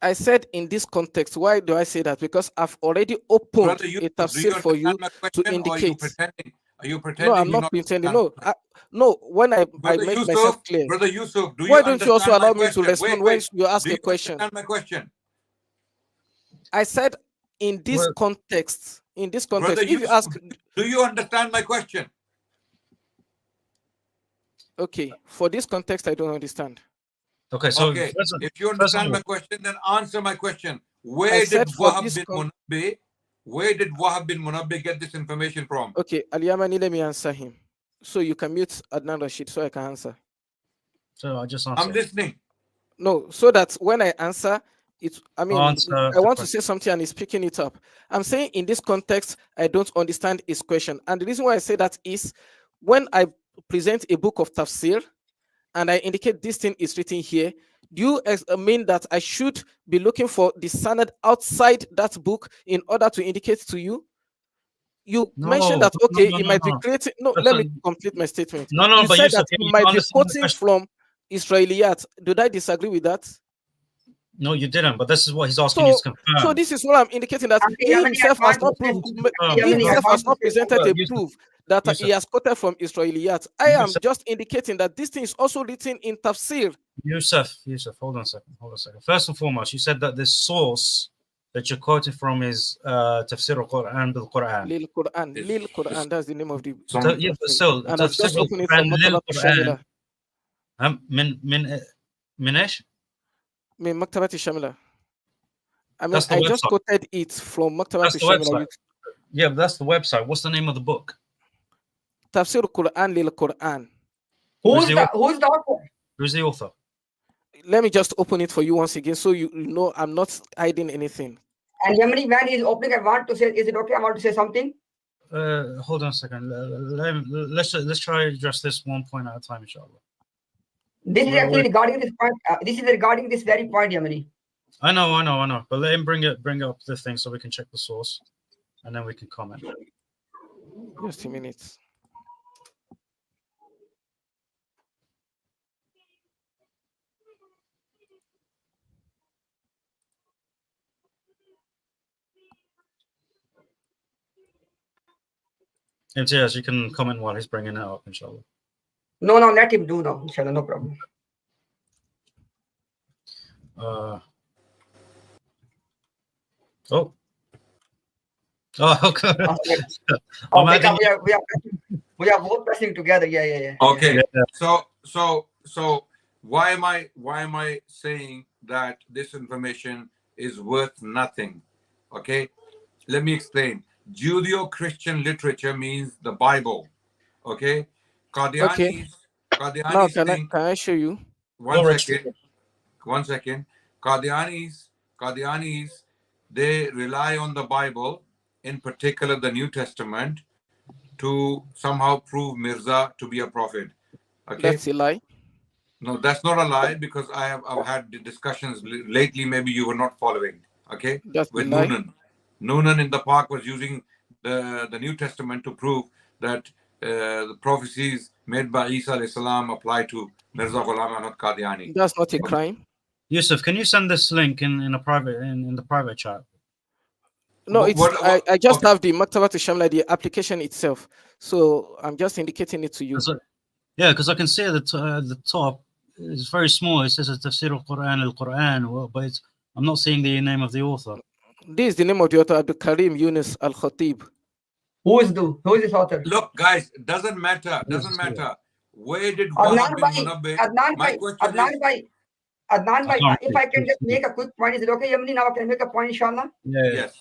I said in this context. Why do I say that? Because I've already opened a tafsir for you to indicate. Are you pretending? No, I'm not pretending. No, when I make myself clear. Brother Yusuf, why don't you also allow me to respond when you ask a question? Do you understand my question? I said in this context. In this context, Brother if you ask, do you understand my question? Okay, for this context, I don't understand. Okay, so if you understand my question, then answer my question. Where did Wahab bin Munabbih get this information from? Okay, Al-Yamani, let me answer him. So you can mute Adnan Rashid so I can answer. So I just answer. I'm listening. No, so that when I answer, I want to say something and he's picking it up. I'm saying in this context, I don't understand his question. And the reason why I say that is when I present a book of tafsir and I indicate this thing is written here, do you mean that I should be looking for the sanad outside that book in order to indicate to you? You mentioned that, it might be creating. No, let me complete my statement. You said that it might be quoting from Israeliyat. Did I disagree with that? No, you didn't. But this is what he's asking you to confirm. So this is what I'm indicating, that he himself has not proved, he himself has not presented a proof that he has quoted from Israeliyat. I am just indicating that this thing is also written in tafsir. Yusuf, hold on a second. First and foremost, you said that the source that you're quoting from is Tafsir al-Quran bil-Quran. Lil Quran, that's the name of the. Yeah, but still, and I've just opened it from Maktabat Shamila. من ايش؟ من Maktabat Shamila. I mean, I just quoted it from Maktabat Shamila. Yeah, but that's the website. What's the name of the book? Tafsir Quran lil Quran. Who's the author? Who's the author? Let me just open it for you once again, so you know I'm not hiding anything. And Yamani, when he's opening, I want to say, is it okay? I want to say something. Hold on a second. Let's try to address this one point at a time, inshallah. This is actually regarding this point. This is regarding this very point, Yamani. I know. But let him bring up the thing so we can check the source, and then we can comment. Just a minute. Yes, you can comment while he's bringing it up, inshallah. No, let him do now, inshallah, no problem. Okay. We are both pressing together. Yeah. Okay. So why am I saying that this information is worth nothing? Okay, let me explain. Judeo-Christian literature means the Bible. Okay. Qadianis now can I show you? One second. Qadianis, they rely on the Bible, in particular the New Testament, to somehow prove Mirza to be a prophet. Okay. That's a lie. No, that's not a lie, because I've had discussions lately. Maybe you were not following. Okay. That's with a lie. Noonan in the park was using the New Testament to prove that the prophecies made by Isa alayhi salam apply to Mirza Ghulam Ahmad Qadiani. That's not a crime. Yusuf, can you send this link in the private chat? No, I just have the Maktabat Shamila, the application itself. So I'm just indicating it to you. Yeah, because I can see at the top, it's very small. It says Tafsir al-Quran, but I'm not seeing the name of the author. This is the name of the author, Abdul Karim Yunus Al-Khatib. Who is this author? Look, guys, doesn't matter. Where did Wahab bin Munabbih? Adnan bhai, if I can just make a quick point, is it okay, Yamini? Now I can make a point, inshallah? Yes.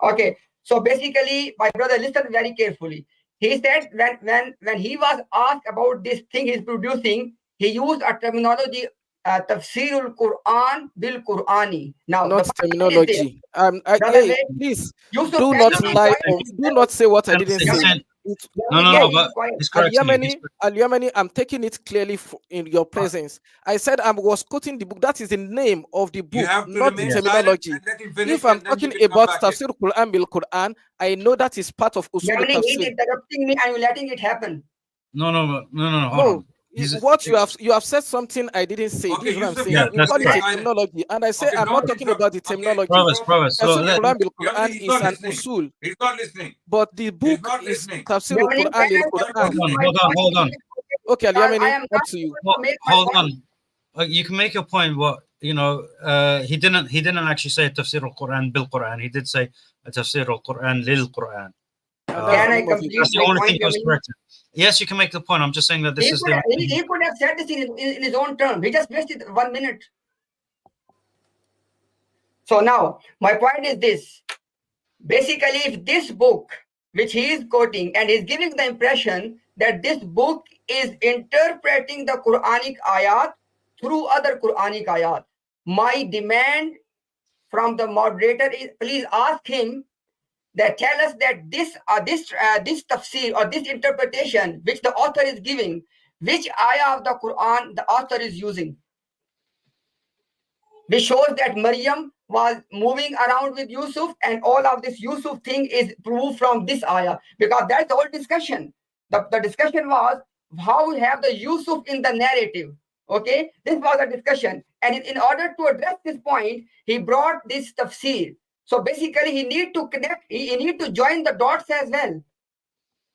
Okay. So basically, my brother, listen very carefully. He said when he was asked about this thing he's producing, he used a terminology, Tafsirul Quran bil Qurani. Now, not terminology. Please do not say what I didn't say. No, but it's correct. Al-Yamani, I'm taking it clearly in your presence. I said I was quoting the book. That is the name of the book, not the terminology. If I'm talking about Tafsir Quran bil Quran, I know that is part of Usul Tafsir. He's interrupting me and you're letting it happen. No. Hold on. What you have said something I didn't say. Okay, this is what I'm saying. Yeah, you call it a terminology, and I say I'm not talking about the terminology. Promise. Quran bil Quran is an usul. He's not listening. But the book is Tafsir Quran bil Quran. Hold on. Okay, Al-Yamani, up to you. Hold on. You can make your point. What he didn't actually say Tafsir al-Quran bil Quran. He did say Tafsir al-Quran lil Quran. Can I complete that's the only thing that was corrected. Yes, you can make the point. I'm just saying that this is he could have said this in his own term. He just wasted 1 minute. So now, my point is this. Basically, if this book, which he is quoting, and is giving the impression that this book is interpreting the Quranic ayat through other Quranic ayat, my demand from the moderator is, please ask him that tell us that this tafsir or this interpretation which the author is giving, which ayah of the Quran the author is using, which shows that Maryam was moving around with Yusuf, and all of this Yusuf thing is proved from this ayah, because that's the whole discussion. The discussion was how we have the Yusuf in the narrative. Okay, this was a discussion, and in order to address this point, he brought this tafsir. So basically, he need to connect, he need to join the dots as well.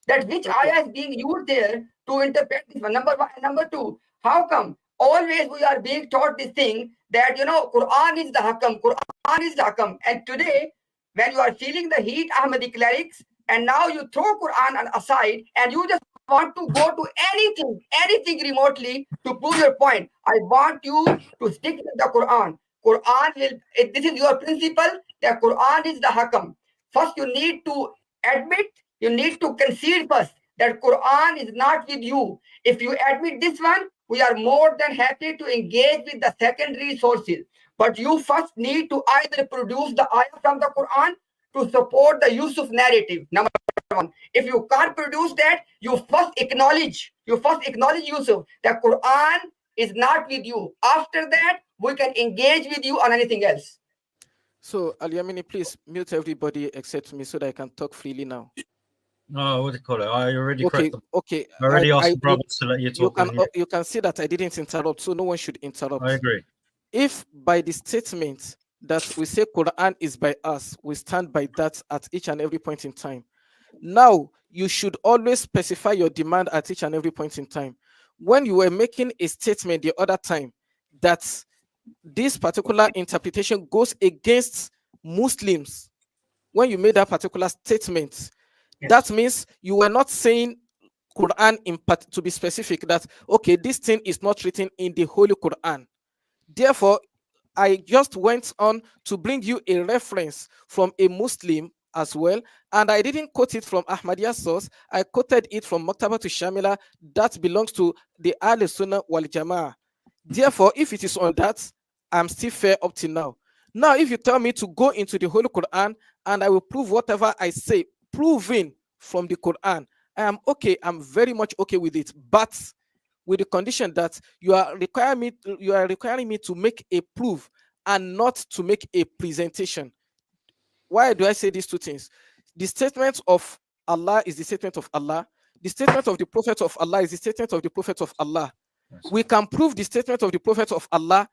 That which ayah is being used there to interpret this one. Number one. And number two, how come always we are being taught this thing that, you know, Quran is the hakam, Quran is the hakam. And today, when you are feeling the heat, Ahmadi clerics, and now you throw Quran aside and you just want to go to anything remotely to prove your point. I want you to stick with the Quran. Quran will, this is your principle, that Quran is the hakam. First, you need to admit, you need to concede first that Quran is not with you. If you admit this one, we are more than happy to engage with the secondary sources. But you first need to either produce the ayah from the Quran to support the Yusuf narrative. Number one. If you can't produce that, you first acknowledge Yusuf, that Quran is not with you. After that, we can engage with you on anything else. So, Al-Yamini, please mute everybody except me so that I can talk freely now. No, what do you call it? I already Okay, corrected them. okay. I already asked the brothers to let you talk. You can see that I didn't interrupt, so no one should interrupt. I agree. If by the statement that we say Quran is by us, we stand by that at each and every point in time. Now, you should always specify your demand at each and every point in time. When you were making a statement the other time that this particular interpretation goes against Muslims, when you made that particular statement, that means you were not saying Quran to be specific, that okay, this thing is not written in the Holy Quran. Therefore, I just went on to bring you a reference from a Muslim as well, and I didn't quote it from Ahmadiyya source. I quoted it from Maktaba to Shamila that belongs to the Ahl Sunnah wal Jama'ah. Therefore, if it is on that, I'm still fair up to now. Now, if you tell me to go into the Holy Quran and I will prove whatever I say, proving from the Quran, I am okay. I'm very much okay with it, but with the condition that you are requiring me to make a proof and not to make a presentation. Why do I say these two things? The statement of Allah is the statement of Allah. The statement of the Prophet of Allah is the statement of the Prophet of Allah. We can prove the statement of the Prophet of Allah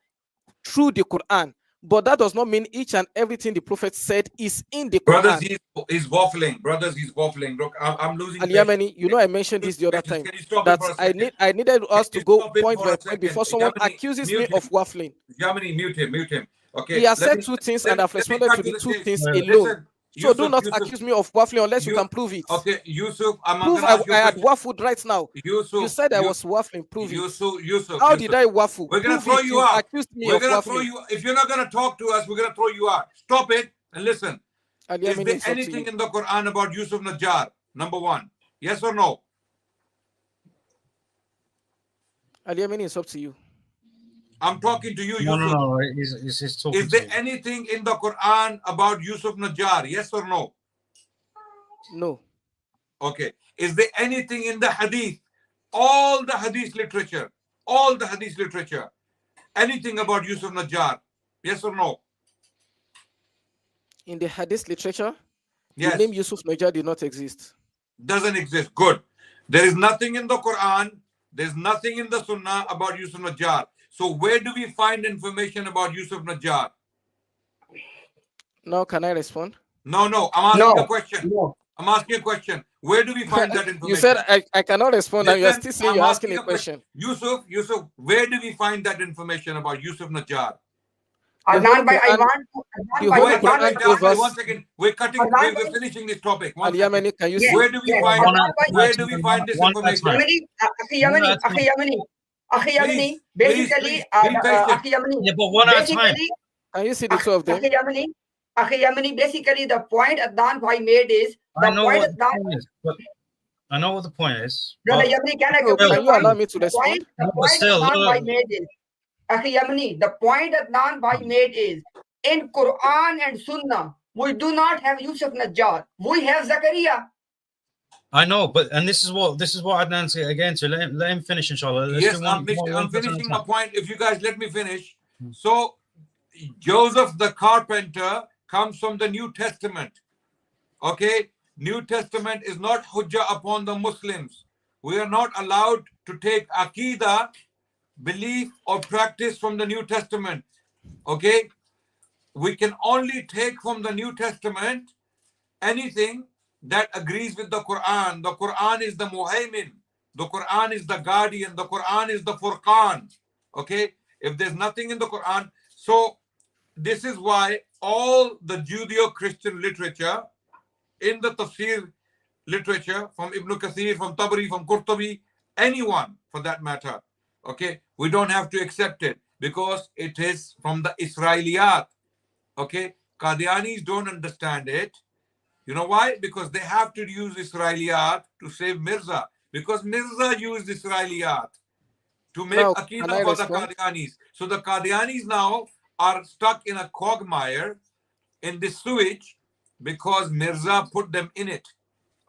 through the Quran, but that does not mean each and everything the Prophet said is in the Quran. Brothers, he's waffling. Brothers, he's waffling. Look, I'm losing. Al-Yamani, you know, I mentioned this the other time that I needed us to go point by point before someone accuses me of waffling. Yamani, mute him. Okay. He has said two things and I've responded to the two things alone. So do not accuse me of waffling unless you can prove it. Okay, Yusuf, prove I had waffled right now. Yusuf, you said I was waffling. Prove Yusuf, How did I waffle? We're going to throw you out. Accused me we're of going to waffling. throw you. If you're not going to talk to us, we're going to throw you out. Stop it and listen. Is there anything in the Quran about Yusuf Najjar? Number one. Yes or no? Al-Yamini, it's up to you. I'm talking to you, Yusuf. No. He's talking Is there anything in the Quran about Yusuf Najjar? Yes or no? No. Okay. Is there anything in the Hadith? All the Hadith literature. Anything about Yusuf Najjar? Yes or no? In the Hadith literature, yes. The name Yusuf Najjar did not exist. Doesn't exist. Good. There is nothing in the Quran. There's nothing in the Sunnah about Yusuf Najjar. So where do we find information about Yusuf Najjar? Now, can I respond? No. I'm asking a question. No. I'm asking a question. Where do we find that information? You said I cannot respond, and you're still saying you're asking a question. Yusuf, where do we find that information about Yusuf Najjar? Adnan, one second. We're finishing this topic. Al-Yamani, can you see? Where do we find this information? Akhi basically, but one at a time. Can you see the two of them? Akhi Yamani, basically the point Adnan Bhai made is I know what the point is. Brother Yamani, can you allow me to respond? The point Adnan Bhai made is, Akhi Yamani, the point Adnan Bhai made is, in Quran and Sunnah, we do not have Yusuf Najjar. We have Zakaria. I know, and this is what Adnan said again. So let him finish, inshallah. Yes, I'm finishing my point. If you guys let me finish. So Joseph the Carpenter comes from the New Testament. Okay, New Testament is not hujjah upon the Muslims. We are not allowed to take Aqidah belief or practice from the New Testament. Okay? We can only take from the New Testament anything that agrees with the Quran. The Quran is the Muhaymin. The Quran is the guardian. The Quran is the Furqan. Okay? If there's nothing in the Quran, so this is why all the Judeo-Christian literature in the tafsir literature from Ibn Kathir, from Tabari, from Qurtubi, anyone for that matter, okay, we don't have to accept it because it is from the Israeliyat. Okay, Qadianis don't understand it. You know why? Because they have to use Israeliyat to save Mirza, because Mirza used Israeliyat to make Now, can Aqidah I for the respond? Qadianis. So the Qadianis now are stuck in a quagmire in this sewage because Mirza put them in it.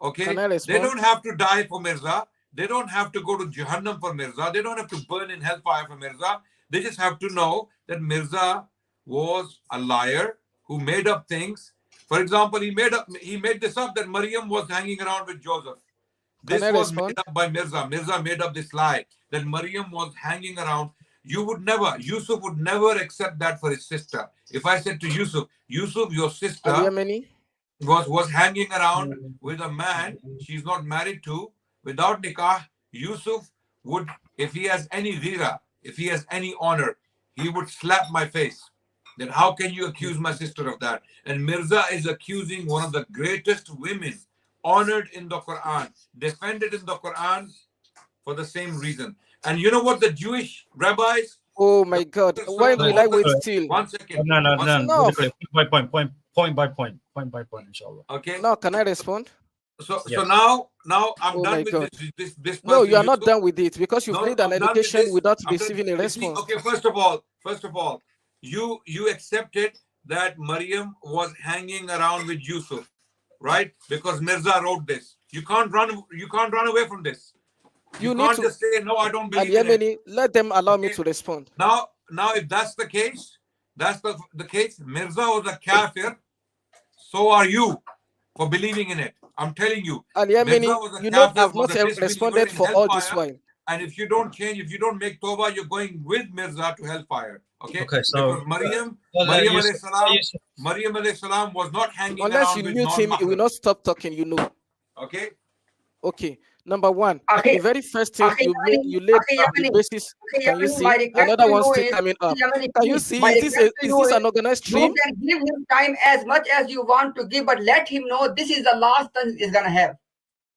Okay? Can I They respond? don't have to die for Mirza. They don't have to go to Jahannam for Mirza. They don't have to burn in hellfire for Mirza. They just have to know that Mirza was a liar who made up things. For example, he made this up that Maryam was hanging around with Joseph. Can This I was respond? made up by Mirza. Mirza made up this lie that Maryam was hanging around. Yusuf would never accept that for his sister. If I said to Yusuf, your sister Yemeni? was hanging around with a man she's not married to without nikah, Yusuf would, if he has any ghira, if he has any honor, he would slap my face. Then how can you accuse my sister of that? And Mirza is accusing one of the greatest women honored in the Quran, defended in the Quran for the same reason. And you know what the Jewish rabbis? Oh my God! Why will I wait till? 1 second. No, Enough. point by point, inshallah. Okay. Now, can I respond? So Yes. now I'm Oh done my with God! this No, person, you are not Yusuf. done with it because you've No, made an I'm done with allegation this. without I'm done. receiving a You see, response. okay, first of all, you accepted that Maryam was hanging around with Yusuf, right? Because Mirza wrote this. You can't run away from this. You You need can't to, just say no, I don't Al believe in it. Yemeni, let them allow me Okay. to respond. Now if that's the case, that's the case. Mirza was a kafir. So are you for believing in it. I'm telling you. Al Mirza Yemeni, was a you know kafir, I've was not a disbeliever responded in for all this hellfire. while. And if you don't change, if you don't make tawbah, you're going with Mirza to hellfire. Okay? Okay, so because Maryam Yusuf, alayhi salam was not hanging Unless around you with mute him, he will non-Mahram. not stop talking. You know. Okay? Okay. Number one, Okay. the very first thing Okay, you laid okay, the Yemeni. basis. Okay, Can you Yemeni, my see request another to one you still is, coming up? Yemeni, Can you please, see? my Is request to is you this is, an organized you stream? can give him time as much as you want to give, but let him know this is the last turn he's gonna have.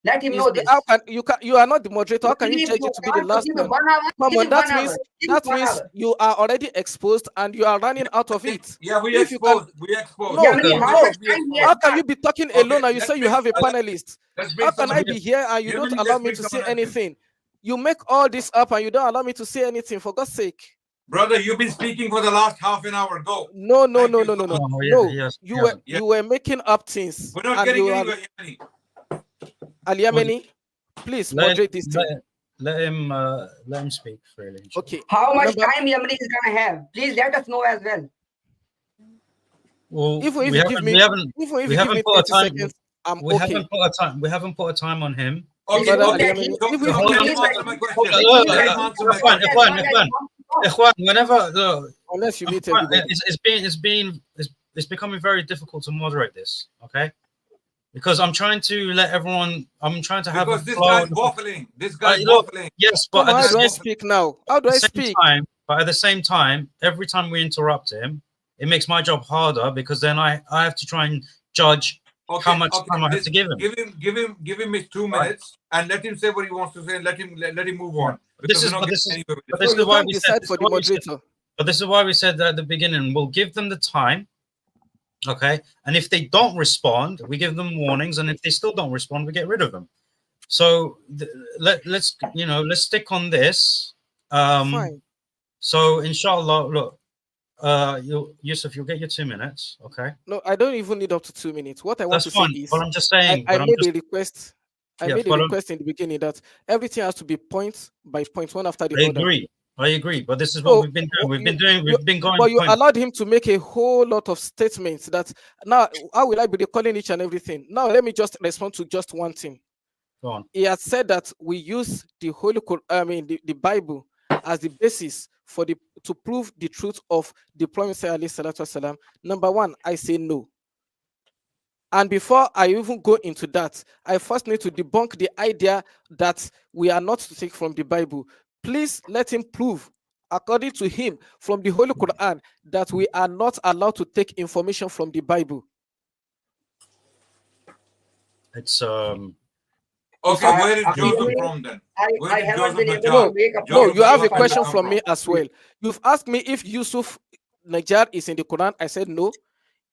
Let him know this. How can you are not the moderator? How can you Please, judge you it to be the want to last give one? 1 hour, Come give on, him 1 hour. Give him that 1 means hour. you are already exposed and you are running out of it. Yeah, we If you can, exposed. We exposed. no, Yemeni, Let's how no. much be time he exposed. has How can got? you be talking Okay, alone and you let's say you bring have a panelist? let's How bring can I someone be else. here and you don't Yemeni, allow let's me bring to say someone else in. anything? You make all this up and you don't allow me to say anything, for God's sake. Brother, you've been speaking for the last half an hour. Go. No. Thank you so much. No. Yes, You were making up things. We're not And getting you are anywhere, Yemeni. Al Yemeni, please moderate this thing. let him speak freely. inshallah. Okay. How much time Yemeni is gonna have? Please let us know as well. Well, Even if we you give me, haven't even if we you give haven't me put a 30 time. seconds, I'm We okay. haven't put a time on him. Okay, It means okay. that he- So If let you him give- answer my question. it means that Let he him answer can my talk question. as much as he wants to talk. Whenever look, Unless you meet everybody. it's becoming very difficult to moderate this. Okay, because I'm trying to let everyone. I'm trying to have Because a this flow. guy's waffling. This guy's Look, waffling. yes, but Come on, at how do I the speak now? How do I same speak? time, but at the same time, every time we interrupt him, it makes my job harder because then I have to try and judge how much time I have to give him. Give him his 2 minutes and let him say what he wants to say and let him move on. This is we're not but this getting is anywhere with but this. this So is you why can't we said decide this for is the what we said- moderator. But this is why we said at the beginning, we'll give them the time, okay? And if they don't respond, we give them warnings, and if they still don't respond, we get rid of them. So let's stick on this. Fine. So inshallah, look, Yusuf, you'll get your 2 minutes, okay? No, I don't even need up to 2 minutes. What I want That's to fine. say is But I'm just saying. I but I'm made just, a request. I Yeah, made a but I'm- request in the beginning that everything has to be point by point, one after the I other. agree. I agree. But this is So, what we've been doing. We've been going. But you point- allowed him to make a whole lot of statements that now how will I be recalling each and everything? Now let me just respond to just one thing. Go on. He has said that we use the Holy Quran, I mean the Bible as the basis for to prove the truth of the Prophet ﷺ, number one, I say no. And before I even go into that, I first need to debunk the idea that we are not to take from the Bible. Please let him prove, according to him, from the Holy Quran, that we are not allowed to take information from the Bible. It's Okay, where is Joseph from then? Where I did haven't Joseph been able Najjar? to make a No, point. you have a If I question come from me as well. You've asked me if Yusuf Najjar is in the Quran. I said no.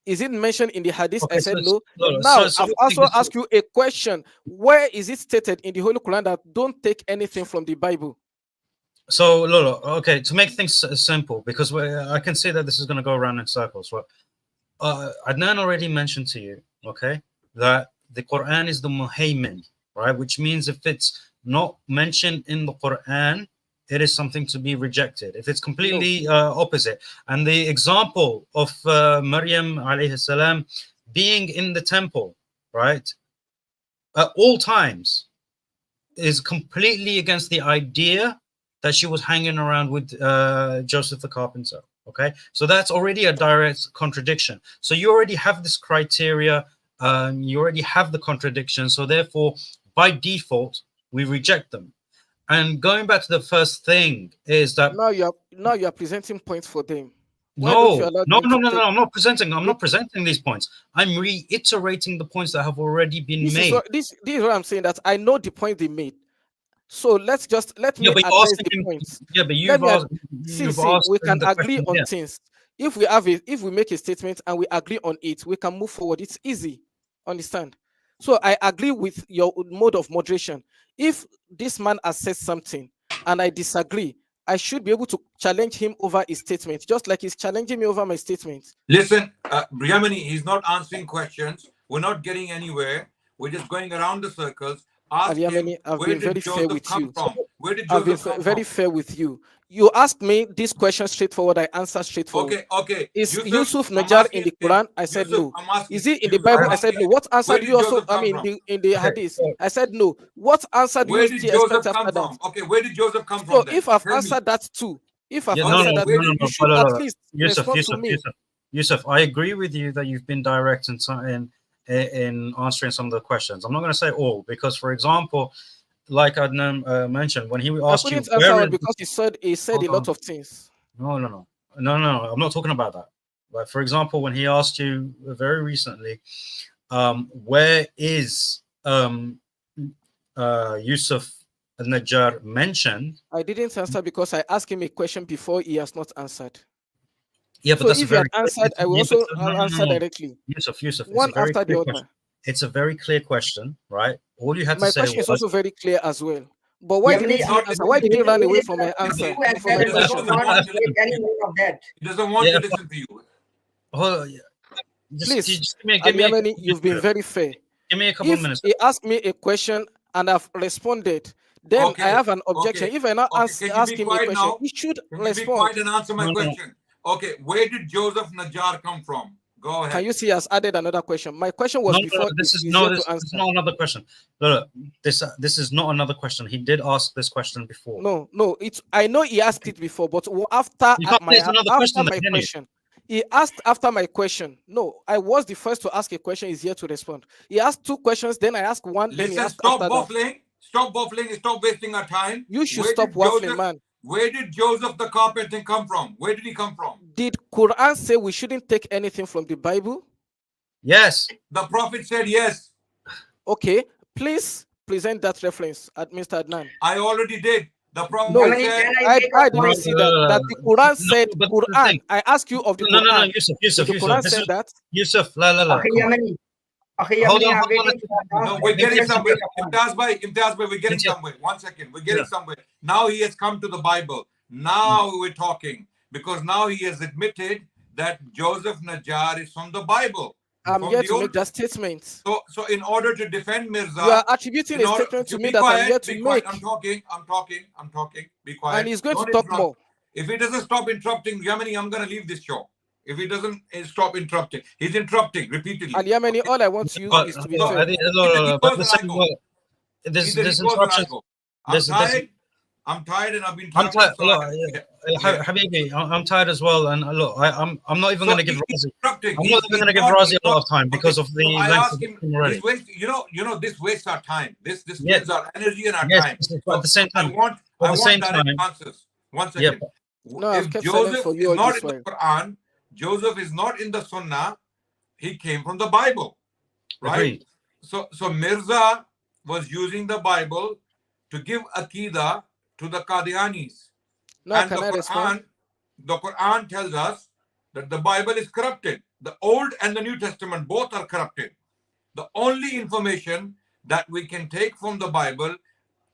Is it mentioned in the hadith? okay, I said so, no. so, Now, so I've I think also this- asked you a question. Where is it stated in the Holy Quran that don't take anything from the Bible? So, Lolo, okay, to make things simple, because I can see that this is going to go around in circles. Well, Adnan already mentioned to you, okay, that the Quran is the muhaymin, right? Which means if it's not mentioned in the Quran, it is something to be rejected. If it's completely opposite. And the example of Maryam alayhi salam being in the temple, right, at all times, is completely against the idea that she was hanging around with Joseph the Carpenter. Okay, so that's already a direct contradiction. So you already have this criteria, you already have the contradiction. So therefore, by default, we reject them. And going back to the first thing is that Now you are presenting points for them. Why no, don't you allow no, them no, to no, take? no. I'm not presenting these points. I'm reiterating the points that have already been made. This is what I'm saying, that I know the point they made. So let Yeah, me but you're address asking the him. points. Yeah, but Let me you've see, asked we him can the agree question. on Yeah. things. If we make a statement and we agree on it, we can move forward. It's easy. Understand? So I agree with your mode of moderation. If this man has said something and I disagree, I should be able to challenge him over his statement, just like he's challenging me over my statement. Listen, Yamani, he's not answering questions. We're not getting anywhere. We're just going around the circles. Ask him, Yamani, I've where been very did fair Joseph with come you. from? Where did I've been Joseph come very from? fair with you. You asked me this question straightforward, I answer straightforward. Okay. Is Yusuf I'm Najjar asking in the him. Quran? I said Yusuf, no. I'm asking. Is he in the Yusuf, Bible? I'm I said asking. no. What answer Where do did you also, Joseph come from? in the Okay, hadith? so- I said no. What answer do Where you did still Joseph expect come after that? from? Okay, where did Joseph come So from then? if I've Tell me. answered that too, if I've Yeah, answered that, where you did- should at least respond to me. Yusuf, I agree with you that you've been direct in answering some of the questions. I'm not going to say all, because, for example, like Adnan mentioned, when he I asked you, couldn't answer it because he said a lot of things. No, I'm not talking about that. But for example, when he asked you very recently, where is Yusuf Najjar mentioned? I didn't answer because I asked him a question before he has not answered. Yeah, but So that's if he had answered, I will also no. answer directly. Yusuf, it's One a very after clear the question. other. It's a very clear question, right? All you had to My say question is was, also very clear as well. But why Yamani, didn't he answer? Why did he run away from my answer? You and From my then Because also question? doesn't not want to take any note of that. He doesn't want Yeah. to listen to you. oh, yeah, Please, just give me a Al-Yamani, couple you've been minutes. very fair. Give me a couple of If minutes. he asked me a question and I've responded, then I have an objection. Okay. If I not Can you ask be him a quiet question, now? he should Can you be respond. quiet and answer my No. question? Okay, where did Joseph Najjar come from? Go ahead. Can you see he has added another question? My question was before This is easier to this answer. is not another question. No, this is not another question. He did ask this question before. No, it's I know he asked it before, but after You can't my place another question, then, can you? question, he asked after my question. No, I was the first to ask a question. He's here to respond. He asked two questions, then I asked one, then he Listen, asked stop after that. waffling. Stop waffling. Stop wasting our time. You should Where stop did waffling, man. Where did Joseph the Carpenter come from? Where did he come from? Did Quran say we shouldn't take anything from the Bible? Yes. The Prophet said yes. Okay, please present that reference at Mr. Adnan. I already did. The Prophet No, Yamani, said. can I make a didn't point? see that the Quran said but the Quran. thing- I ask you of the No, Quran. Yusuf. The Quran said that. Yusuf, la. Akhi Come on. Yamani, Hold I'm on. waiting for that. No, we're getting Let me somewhere. make a point. Imtiaz bhai, we're getting Yeah. somewhere. 1 second. We're getting somewhere. Now he has come to the Bible. Now we're talking. Because now he has admitted that Joseph Najjar is from the Bible. I'm from here the to old- make that statement. So in order to defend Mirza, You are attributing a statement to be me that quiet, I'm here be to quiet. make. I'm talking. Be quiet. And he's going Don't to talk interrupt. more. If he doesn't stop interrupting, Yamani, I'm going to leave this show. If he doesn't stop interrupting, he's interrupting repeatedly. Al Yamani, all I want you is to be No, fair. I think- Either he no, goes but or I go. this Either he goes or I interruption. go. I'm tired. I'm tired and I've been I'm traveling. tired. So Look, Habibi, I'm tired as well. And look, I'm not even going to give Razi. I'm I'm not even going to give Razi a lot of time because of the so I length asked of the him. time already. He's wasting. This wastes our time. This Yeah. kills our energy and our Yes, time. but at the same time, I want direct answers. 1 second. Yeah. No, I've If kept silent Joseph for is you all not this in the while. Quran, Joseph is not in the Sunnah. He came from the Bible, right? Agreed. So Mirza was using the Bible to give Aqidah to the Qadianis. Now, And can I respond? the Quran tells us that the Bible is corrupted. The Old and the New Testament both are corrupted. The only information that we can take from the Bible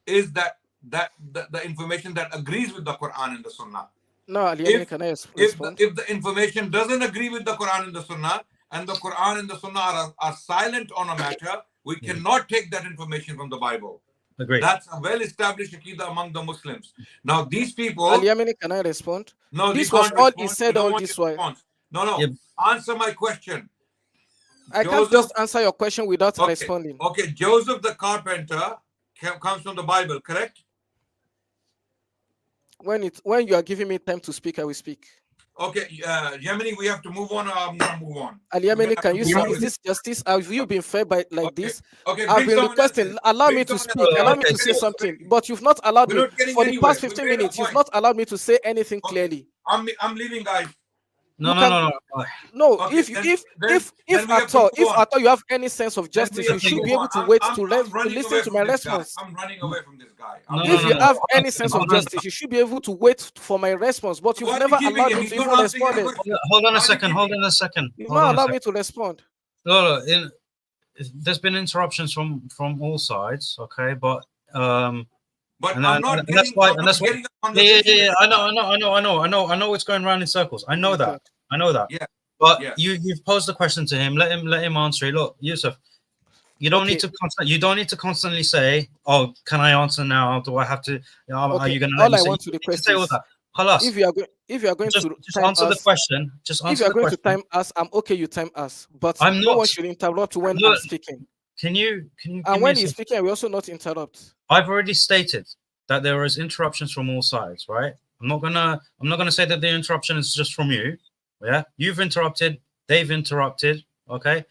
is that the information that agrees with the Quran and the Sunnah. No, Aliami, can I respond? If the information doesn't agree with the Quran and the Sunnah, and the Quran and the Sunnah are silent on a matter, we cannot take that information from the Bible. Agreed. That's a well-established aqidah among the Muslims. Now, these people... Aliami, can I respond? No, this you was can't all respond. he said all this while. No. Yep. Answer my question. I can't just answer your question without responding. Okay, Joseph the Carpenter comes from the Bible, correct? When you are giving me time to speak, I will speak. Okay, Yemeni, we have to move on, or I'm going to move on. Aliamini, can you say, is this justice? Have you been fair by this? Okay, I've been requesting, allow me to speak, allow me to say something, but you've not allowed me. For the past 15 minutes, you've not allowed me to say anything clearly. I'm leaving, guys. No. No, Okay, if at all you have any sense of justice, you should be able to wait to listen to my response. I'm running away from this guy. If you have any sense of justice, you should be able to wait for my response, but you've never allowed me to even respond. Hold on a second. You've not allowed me to respond. No, there's been interruptions from all sides, okay, but But and I'm not that's why. Yeah. I know what's going around in circles. I know that. Yeah. But you've posed the question to him. Let him answer it. Look, Yusuf, you don't need to constantly say, "Oh, can I answer now? Do I have to? Are you going to?" All I want to request is, if you are going to just answer the question. Just answer the question. If you are going to time us, I'm okay. You time us, but no one should interrupt when I'm speaking. Can you? And when he's speaking, we also not interrupt. I've already stated that there is interruptions from all sides, right? I'm not gonna say that the interruption is just from you. Yeah, you've interrupted, they've interrupted. Okay,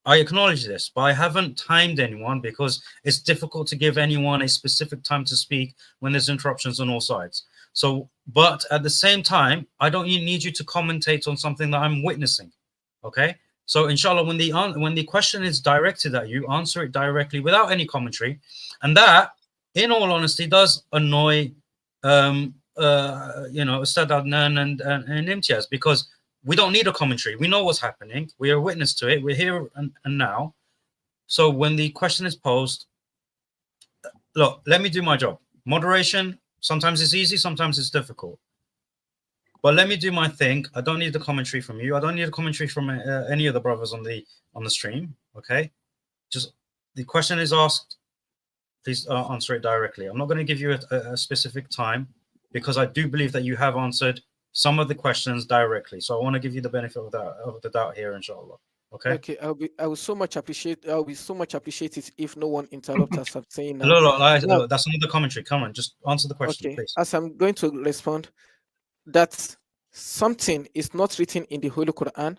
I acknowledge this, but I haven't timed anyone because it's difficult to give anyone a specific time to speak when there's interruptions on all sides. So, but at the same time, I don't need you to commentate on something that I'm witnessing. Okay. So inshallah, when the question is directed at you, answer it directly without any commentary, and that, in all honesty, does annoy Ustad Adnan and Imtiaz, because we don't need a commentary. We know what's happening. We are witness to it. We're here and now. So when the question is posed, look, let me do my job. Moderation. Sometimes it's easy. Sometimes it's difficult. But let me do my thing. I don't need the commentary from you. I don't need a commentary from any of the brothers on the stream. Okay, just the question is asked. Please answer it directly. I'm not going to give you a specific time because I do believe that you have answered some of the questions directly. So I want to give you the benefit of the doubt here, inshallah. Okay. Okay. I will so much appreciate. I will be so much appreciate it if no one interrupts us from saying that. No, that's not the commentary. Come on, just answer the question, please. As I'm going to respond, that something is not written in the Holy Quran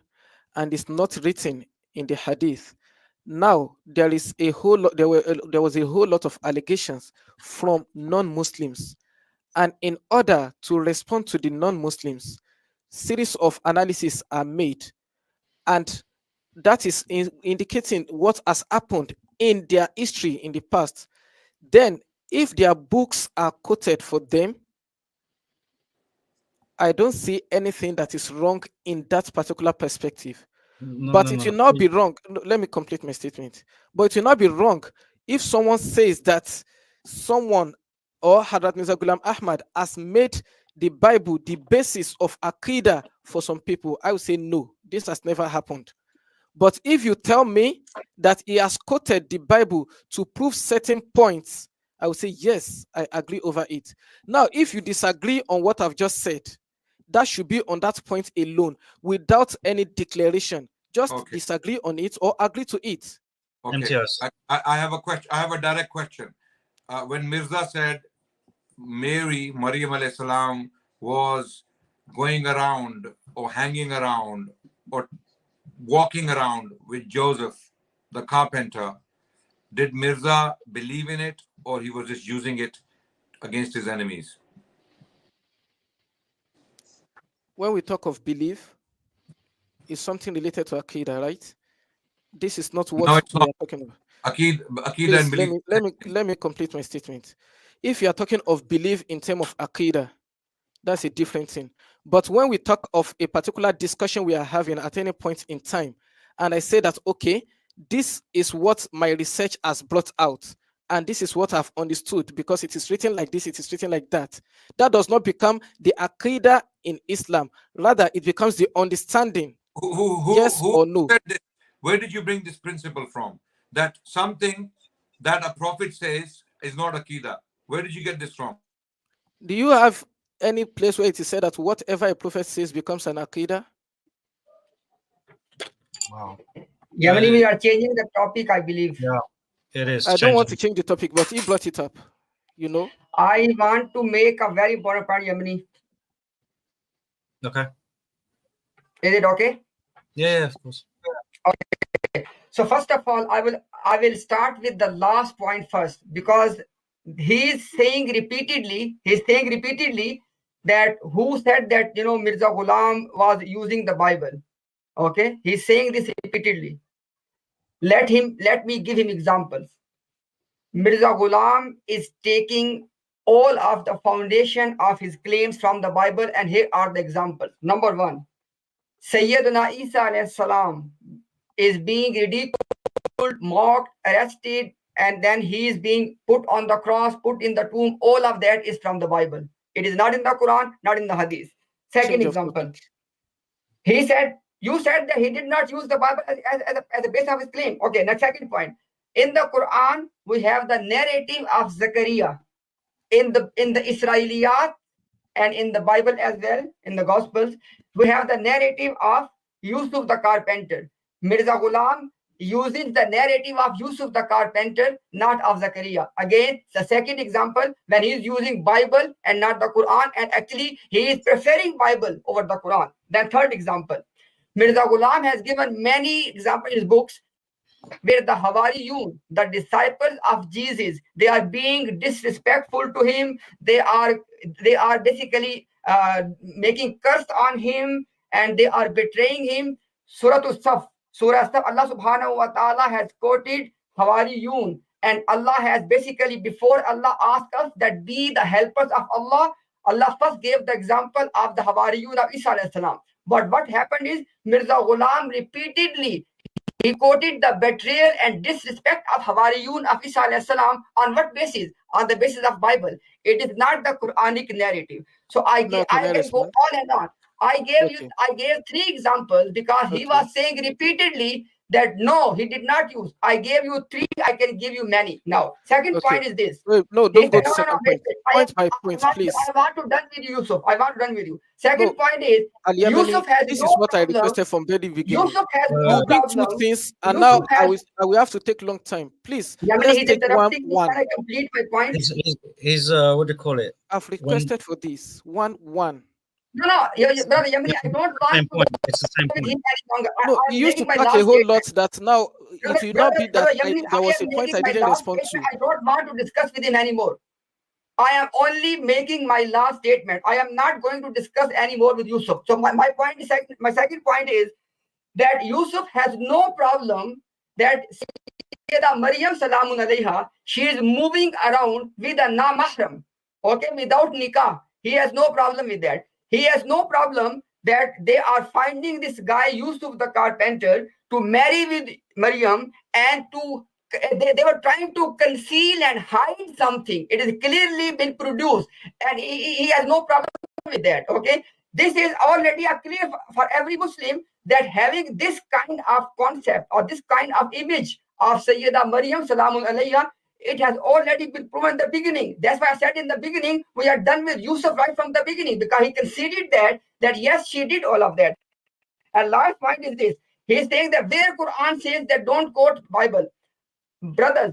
and is not written in the Hadith. Now there was a whole lot of allegations from non-Muslims, and in order to respond to the non-Muslims, series of analysis are made, and that is indicating what has happened in their history in the past. Then if their books are quoted for them, I don't see anything that is wrong in that particular perspective. But it will not be wrong. No, let me complete my statement. But it will not be wrong if someone says that someone or Hadrat Mirza Ghulam Ahmad has made the Bible the basis of Aqidah for some people. I would say no, this has never happened. But if you tell me that he has quoted the Bible to prove certain points, I would say yes, I agree over it. Now, if you disagree on what I've just said, that should be on that point alone, without any declaration. Just disagree on it or agree to it. Okay. I have a question. I have a direct question. When Mirza said Maryam alayhi salam, was going around or hanging around or walking around with Joseph the carpenter, did Mirza believe in it, or he was just using it against his enemies? When we talk of belief, it's something related to Aqidah, right? This is not No, what it's we not. are talking about. Aqidah and Please belief. let me complete my statement. If you are talking of belief in terms of Aqidah, that's a different thing. But when we talk of a particular discussion we are having at any point in time, and I say that, okay, this is what my research has brought out, and this is what I've understood because it is written like this, it is written like that, that does not become the Aqidah in Islam. Rather, it becomes the understanding, yes Who or no. said this? Where did you bring this principle from? That something that a prophet says is not Aqidah. Where did you get this from? Do you have any place where it is said that whatever a prophet says becomes an Aqidah? Wow. Yamani, we are changing the topic, I believe. Yeah, it is. I don't want to changing. change the topic, but he brought it up. You know, I want to make a very important point, Yamani. Okay. Is it okay? Yeah, of course. So first of all, I will start with the last point first, because he's saying repeatedly that who said that Mirza Ghulam was using the Bible. Okay, he's saying this repeatedly. Let me give him examples. Mirza Ghulam is taking all of the foundation of his claims from the Bible, and here are the examples. Number one, Sayyidina Isa alayhi salam is being ridiculed, mocked, arrested, and then he is being put on the cross, put in the tomb. All of that is from the Bible. It is not in the Quran, not in the Hadith. Second change of example, topic. you said that he did not use the Bible as a base of his claim. Okay, next second point. In the Quran, we have the narrative of Zechariah. In the Israeliyat and in the Bible as well, in the Gospels, we have the narrative of Yusuf the Carpenter. Mirza Ghulam uses the narrative of Yusuf the Carpenter, not of Zechariah. Again, the second example, when he is using Bible and not the Quran, and actually he is preferring Bible over the Quran. Then third example, Mirza Ghulam has given many examples in his books where the Hawariyun, the disciples of Jesus, they are being disrespectful to him. They are basically making curse on him, and they are betraying him. Surah As-Saf, Allah subhanahu wa ta'ala has quoted Hawariyun, and Allah has basically, before Allah asked us that be the helpers of Allah, Allah first gave the example of the Hawariyun of Isa alayhi salam. But what happened is Mirza Ghulam repeatedly he quoted the betrayal and disrespect of Hawariyun of Isa alayhi salam. On what basis? On the basis of Bible. It is not the Quranic narrative. So I Now, can I can go respond? on and on. I gave three examples because he was saying repeatedly that no, he did not use. I gave you three, I can give you many. Now, second point is this. Wait, no, He don't go said, to second wait, point. Point by point, please. I want to done with you, Yusuf. I want to done with you. Second No, point is, Al-Yamani, Yusuf has this no is what I problem. requested from very beginning. Yusuf has You no bring two problem. things, and Yusuf now has I will have to take long time. Please, Yamini, let's he's take interrupting me. one. Can I complete my point? He's what do you call it? I've requested for this. One. No, brother Yamini, I don't want Same to point. It's the same with point. him any longer. No, I'm you used to making my pack a last whole statement. lot that now it will not be that Yamini, there was I a am point making I my didn't last respond to. statement. I don't want to discuss with him anymore. I am only making my last statement. I am not going to discuss anymore with Yusuf. So my point is, my second point is that Yusuf has no problem that Sayyida Maryam Salamun alayha, she is moving around with a na-mahram, okay, without nikah. He has no problem with that. He has no problem that they are finding this guy Yusuf the Carpenter to marry with Maryam, and they were trying to conceal and hide something. It is clearly been produced, and he has no problem with that. Okay, this is already a clear for every Muslim that having this kind of concept or this kind of image of Sayyida Maryam Salamun alayha, it has already been proven in the beginning. That's why I said in the beginning, we are done with Yusuf right from the beginning, because he conceded that yes, she did all of that. And last point is this. He's saying that where Quran says that don't quote Bible. Brothers,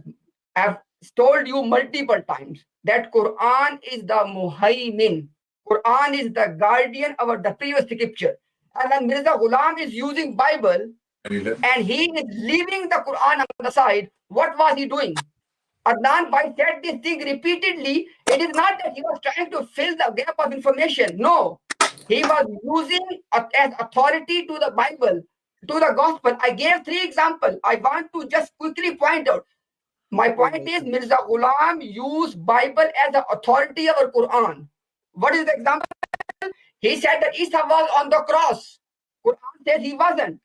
I've told you multiple times that Quran is the muhaymin. Quran is the guardian over the previous scripture. And when Mirza Ghulam is using Bible and he is leaving the Quran on the side, what was he doing? Adnan Bhai said this thing repeatedly. It is not that he was trying to fill the gap of information. No. He was using as authority to the Bible, to the gospel. I gave 3 examples. I want to just quickly point out. My point is Mirza Ghulam used Bible as the authority over Quran. What is the example? He said that Isa was on the cross. Quran says he wasn't.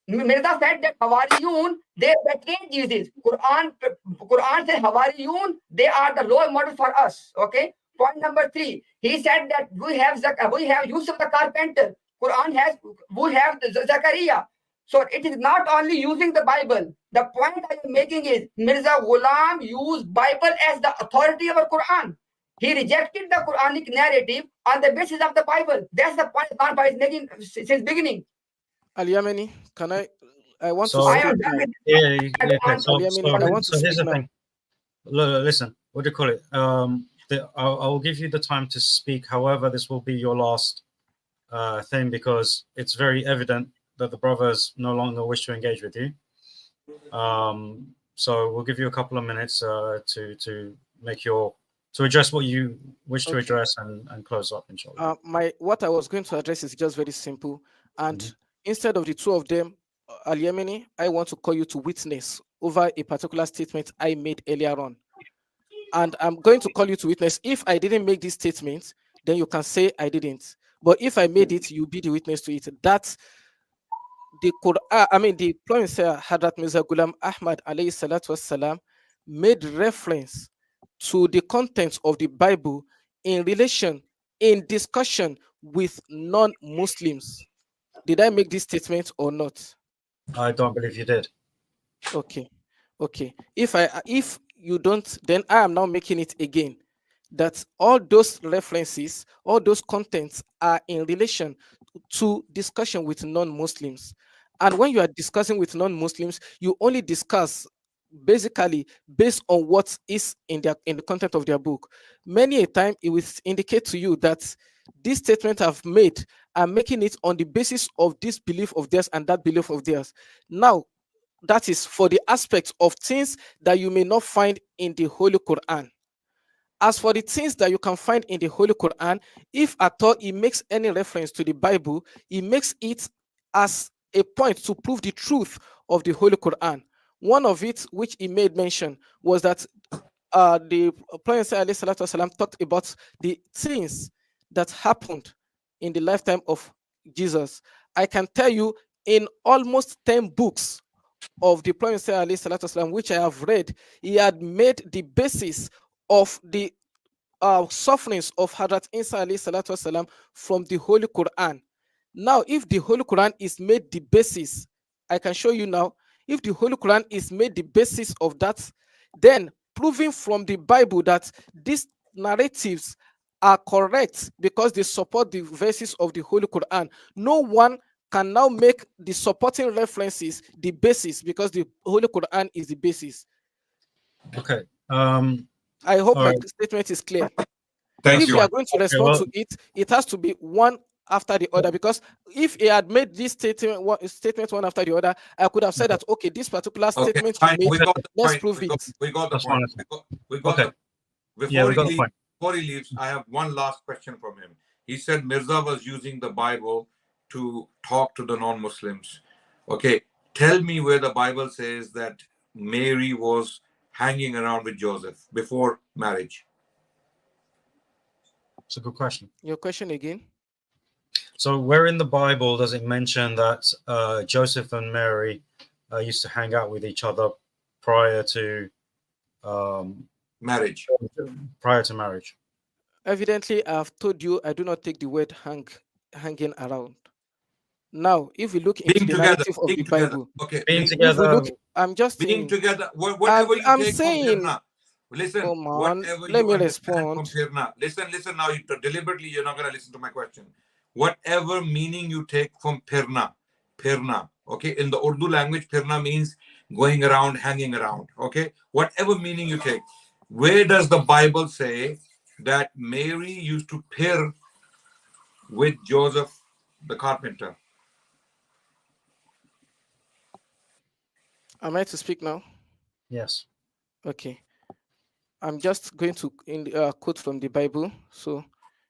Mirza said that Hawariyun, they betrayed Jesus. Quran says Hawariyun, they are the role model for us. Okay. Point number 3. He said that we have Yusuf the Carpenter. We have Zakaria. So it is not only using the Bible. The point I am making is Mirza Ghulam used Bible as the authority over Quran. He rejected the Quranic narrative on the basis of the Bible. That's the point Adnan is making since beginning. Al-Yamani, I want So, to I speak am done now. with okay. So, Al-Yamani, I want to so here's speak the now. thing. Listen, what do you call it? I will give you the time to speak. However, this will be your last thing because it's very evident that the brothers no longer wish to engage with you. So we'll give you a couple of minutes to make to address what you wish to address and close up, inshallah. What I was going to address is just very simple. And instead of the 2 of them, Al-Yamani, I want to call you to witness over a particular statement I made earlier on. And I'm going to call you to witness. If I didn't make this statement, then you can say I didn't. But if I made it, you'll be the witness to it. That's the Quran, the Prophet Hadrat Mirza Ghulam Ahmad alayhi salatu wassalam made reference to the contents of the Bible in discussion with non-Muslims. Did I make this statement or not? I don't believe you did. Okay. If you don't, then I am now making it again. That all those references, all those contents are in relation to discussion with non-Muslims. And when you are discussing with non-Muslims, you only discuss basically based on what is in the content of their book. Many a time it will indicate to you that this statement I've made, I'm making it on the basis of this belief of theirs and that belief of theirs. Now, that is for the aspects of things that you may not find in the Holy Quran. As for the things that you can find in the Holy Quran, if at all it makes any reference to the Bible, it makes it as a point to prove the truth of the Holy Quran. One of it, which he made mention, was that the Prophet ﷺ talked about the things that happened in the lifetime of Jesus. I can tell you in almost 10 books of the Prophet ﷺ, which I have read, he had made the basis of the sufferings of Hadrat Isa ﷺ from the Holy Quran. Now, if the Holy Quran is made the basis, I can show you now, if the Holy Quran is made the basis of that, then proving from the Bible that these narratives are correct because they support the verses of the Holy Quran, no one can now make the supporting references the basis because the Holy Quran is the basis. Okay. I hope my statement is clear. If you are going to respond to it, it has to be one after the other, because if he had made this statement one after the other, I could have said that, okay, this particular statement you made, let's prove it. We got the point. We got the point. Before he leaves, I have one last question from him. He said Mirza was using the Bible to talk to the non-Muslims. Okay, tell me where the Bible says that Mary was hanging around with Joseph before marriage. It's a good question. Your question again? So where in the Bible does it mention that Joseph and Mary used to hang out with each other prior to marriage? Prior to marriage. Evidently, I've told you I do not take the word hanging around. Now, if we look into the narrative of the Bible, okay, being together. I'm just being together. Whatever you I'm take saying, from Pirna, listen. Come on, whatever let you me understand respond. from Pirna, listen. Now, deliberately, you're not going to listen to my question. Whatever meaning you take from Pirna, okay, in the Urdu language, Pirna means going around, hanging around. Okay, whatever meaning you take, Where does the Bible say that Mary used to pair with Joseph the carpenter? Am I to speak now? Yes. Okay. I'm just going to quote from the Bible. So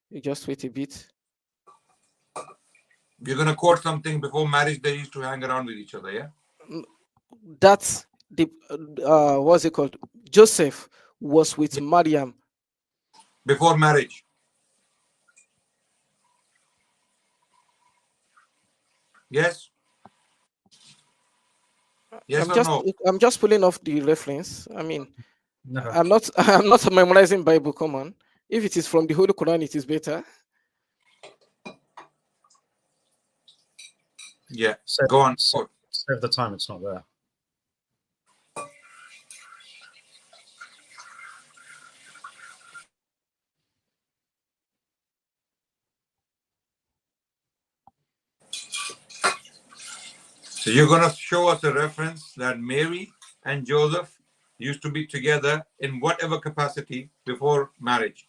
you just wait a bit. You're going to quote something before marriage, they used to hang around with each other, yeah? That's the, what's it called? Joseph was with Mariam. Before marriage. Yes? Yes or no? I'm just pulling off the reference. I mean, No. I'm not memorizing Bible. Come on. If it is from the Holy Quran, it is better. Yeah. Save, Go on. Save the time, it's not there. So you're going to show us a reference that Mary and Joseph used to be together in whatever capacity before marriage.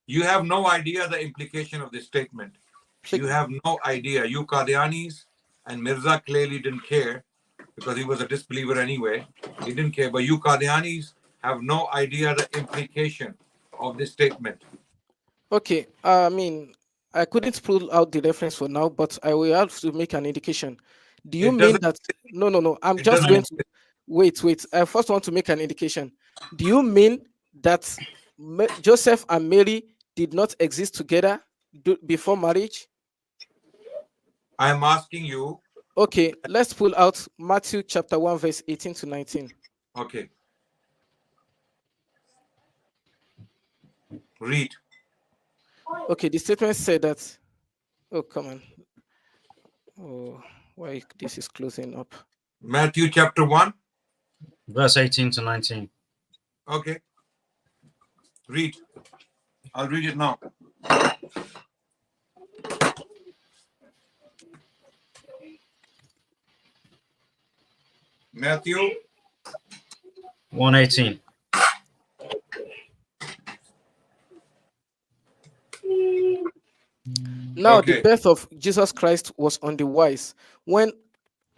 You have no idea the implication of this statement. You have no idea. You Qadianis and Mirza clearly didn't care because he was a disbeliever anyway. He didn't care. But you Qadianis have no idea the implication of this statement. Okay. I mean, I couldn't pull out the reference for now, but I will have to make an indication. Do you mean that? No. I'm just going to wait. I first want to make an indication. Do you mean that Joseph and Mary did not exist together before marriage? I'm asking you. Okay, let's pull out Matthew chapter 1, verse 18 to 19. Okay. Read. Okay, the statement said that. Oh, come on. Oh, why this is closing up? Matthew chapter 1. Verse 18 to 19. Okay. Read. I'll read it now. Matthew 1:18. Now, the birth of Jesus Christ was on the wise when,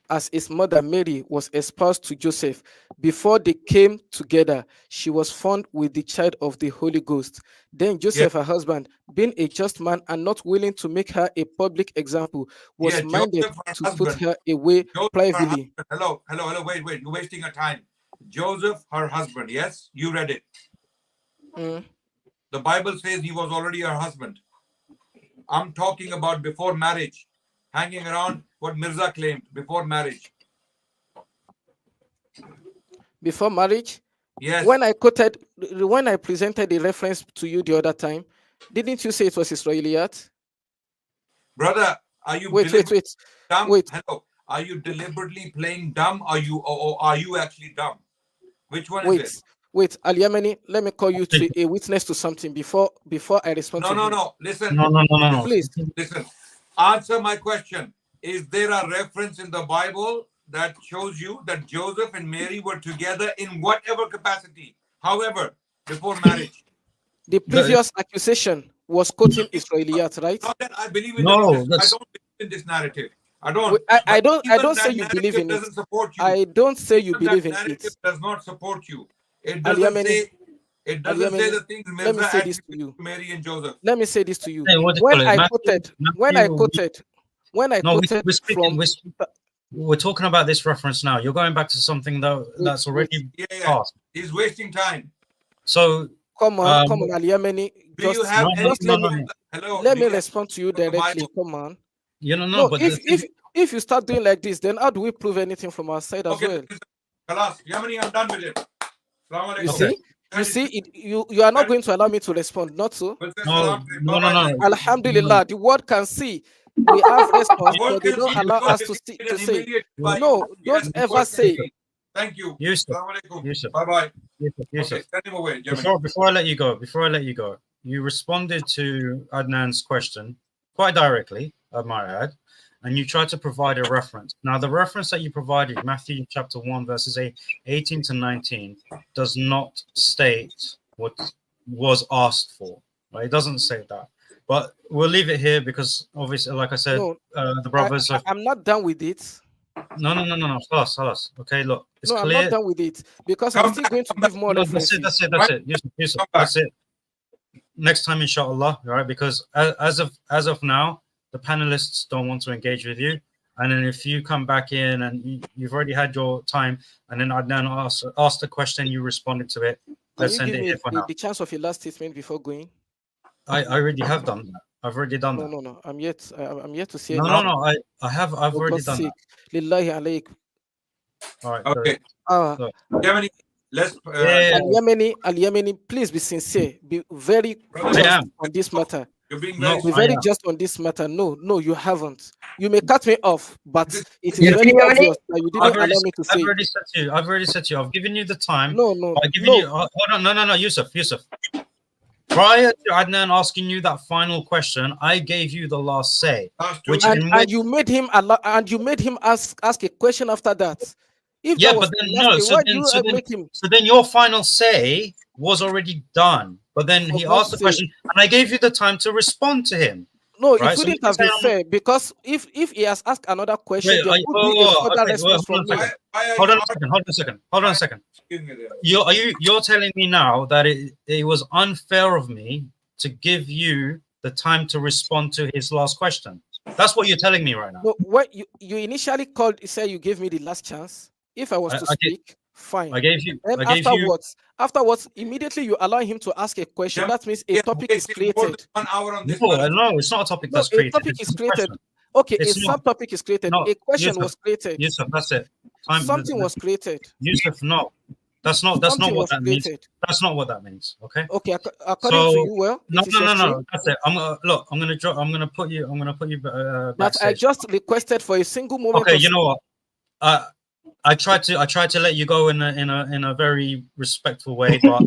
as his mother Mary was espoused to Joseph, before they came together, she was found with the child of the Holy Ghost. Then Joseph, her husband, being a just man and not willing to make her a public example, was minded to put her away privately. Hello, wait, you're wasting your time. Joseph, her husband, yes? You read it. The Bible says he was already her husband. I'm talking about before marriage, hanging around what Mirza claimed before marriage. Before marriage? Yes. When I presented the reference to you the other time, didn't you say it was Israeliyat? Brother, are you wait? Dumb? Hello. Are you deliberately playing dumb? Or are you actually dumb? Which one is it? Wait, Al Yemeni, let me call you to a witness to something before I respond to him. No. Listen. No. Please. Listen. Answer my question. Is there a reference in the Bible that shows you that Joseph and Mary were together in whatever capacity, however, before marriage? The previous accusation was quoting Israeliyat, right? Not that I believe in no, I don't believe in this narrative. I don't. I don't say you believe in it. Support you. I don't say you believe in it. Does not support you. It doesn't say. It doesn't say the things let me say this to you. Mary and Joseph. Let me say this to you. Hey, we're talking about this reference now. You're going back to something that's already past. He's wasting time. So come on, Ali Yemeni. Hello. Let me respond to you directly. Come on. No. But if you start doing like this, then how do we prove anything from our side as well? Yemeni, I'm done with it. You see, you are not going to allow me to respond, not so? No. Alhamdulillah, the world can see. We have response, but they don't allow us to say. No, don't ever say. Thank you. Yusuf. Bye-bye. Yusuf. Okay, send him away, before I let you go, you responded to Adnan's question quite directly, I might add, and you try to provide a reference. Now, the reference that you provided, Matthew chapter 1, verses 18 to 19, does not state what was asked for. Right? It doesn't say that. But we'll leave it here because obviously, like I said, No, the brothers are... I'm not done with it. No. Halas. Okay, look, it's no, clear. I'm not done with it because I'm still going to give more references. That's it. Yusuf, that's it. Next time, inshallah, right? Because as of now, the panelists don't want to engage with you. And then if you come back in and you've already had your time, and then Adnan asked a question, you responded to it. Let's Can send you it give here for me now. the chance of your last statement before going? I already have done that. I've already done that. No. I'm yet to see. No. I've already done that. Lillahi alayk. All right. Okay. So, let's. Al-Yemeni, please be sincere. Be very just on this matter. You're being very. Be very just on this matter. No, you haven't. You may cut me off, but it is Yes, very Yemeni. obvious that you didn't allow me to say. I've already said to you. I've given you the time. No. Hold on. No. Yusuf. Prior to Adnan asking you that final question, I gave you the last say. And you made him ask a question after that. If yeah, that was but then nasty, no. So then your final say was already done. But then he asked the question, and I gave you the time to respond to him. No, right? it wouldn't have been fair because if he has asked another question, there would be a further response from me. Hold on a second. You're telling me now that it was unfair of me to give you the time to respond to his last question. That's what you're telling me right now. No, what you initially called, you said you gave me the last chance. If I was to speak, fine. I gave you. And afterwards, immediately you allow him to ask a question. That means a topic is created. 1 hour on this. No, it's not a topic that's created. A topic is created. Okay, a subtopic is created. No, a question Yusuf, was created. Yusuf, that's it. Something was created. Yusuf, no. That's not what that means. That's not what that means. Okay. Okay, according to you, well, no. That's it. I'm gonna put you. But I just requested for a single moment. Okay, you know what? I tried to let you go in a very respectful way, but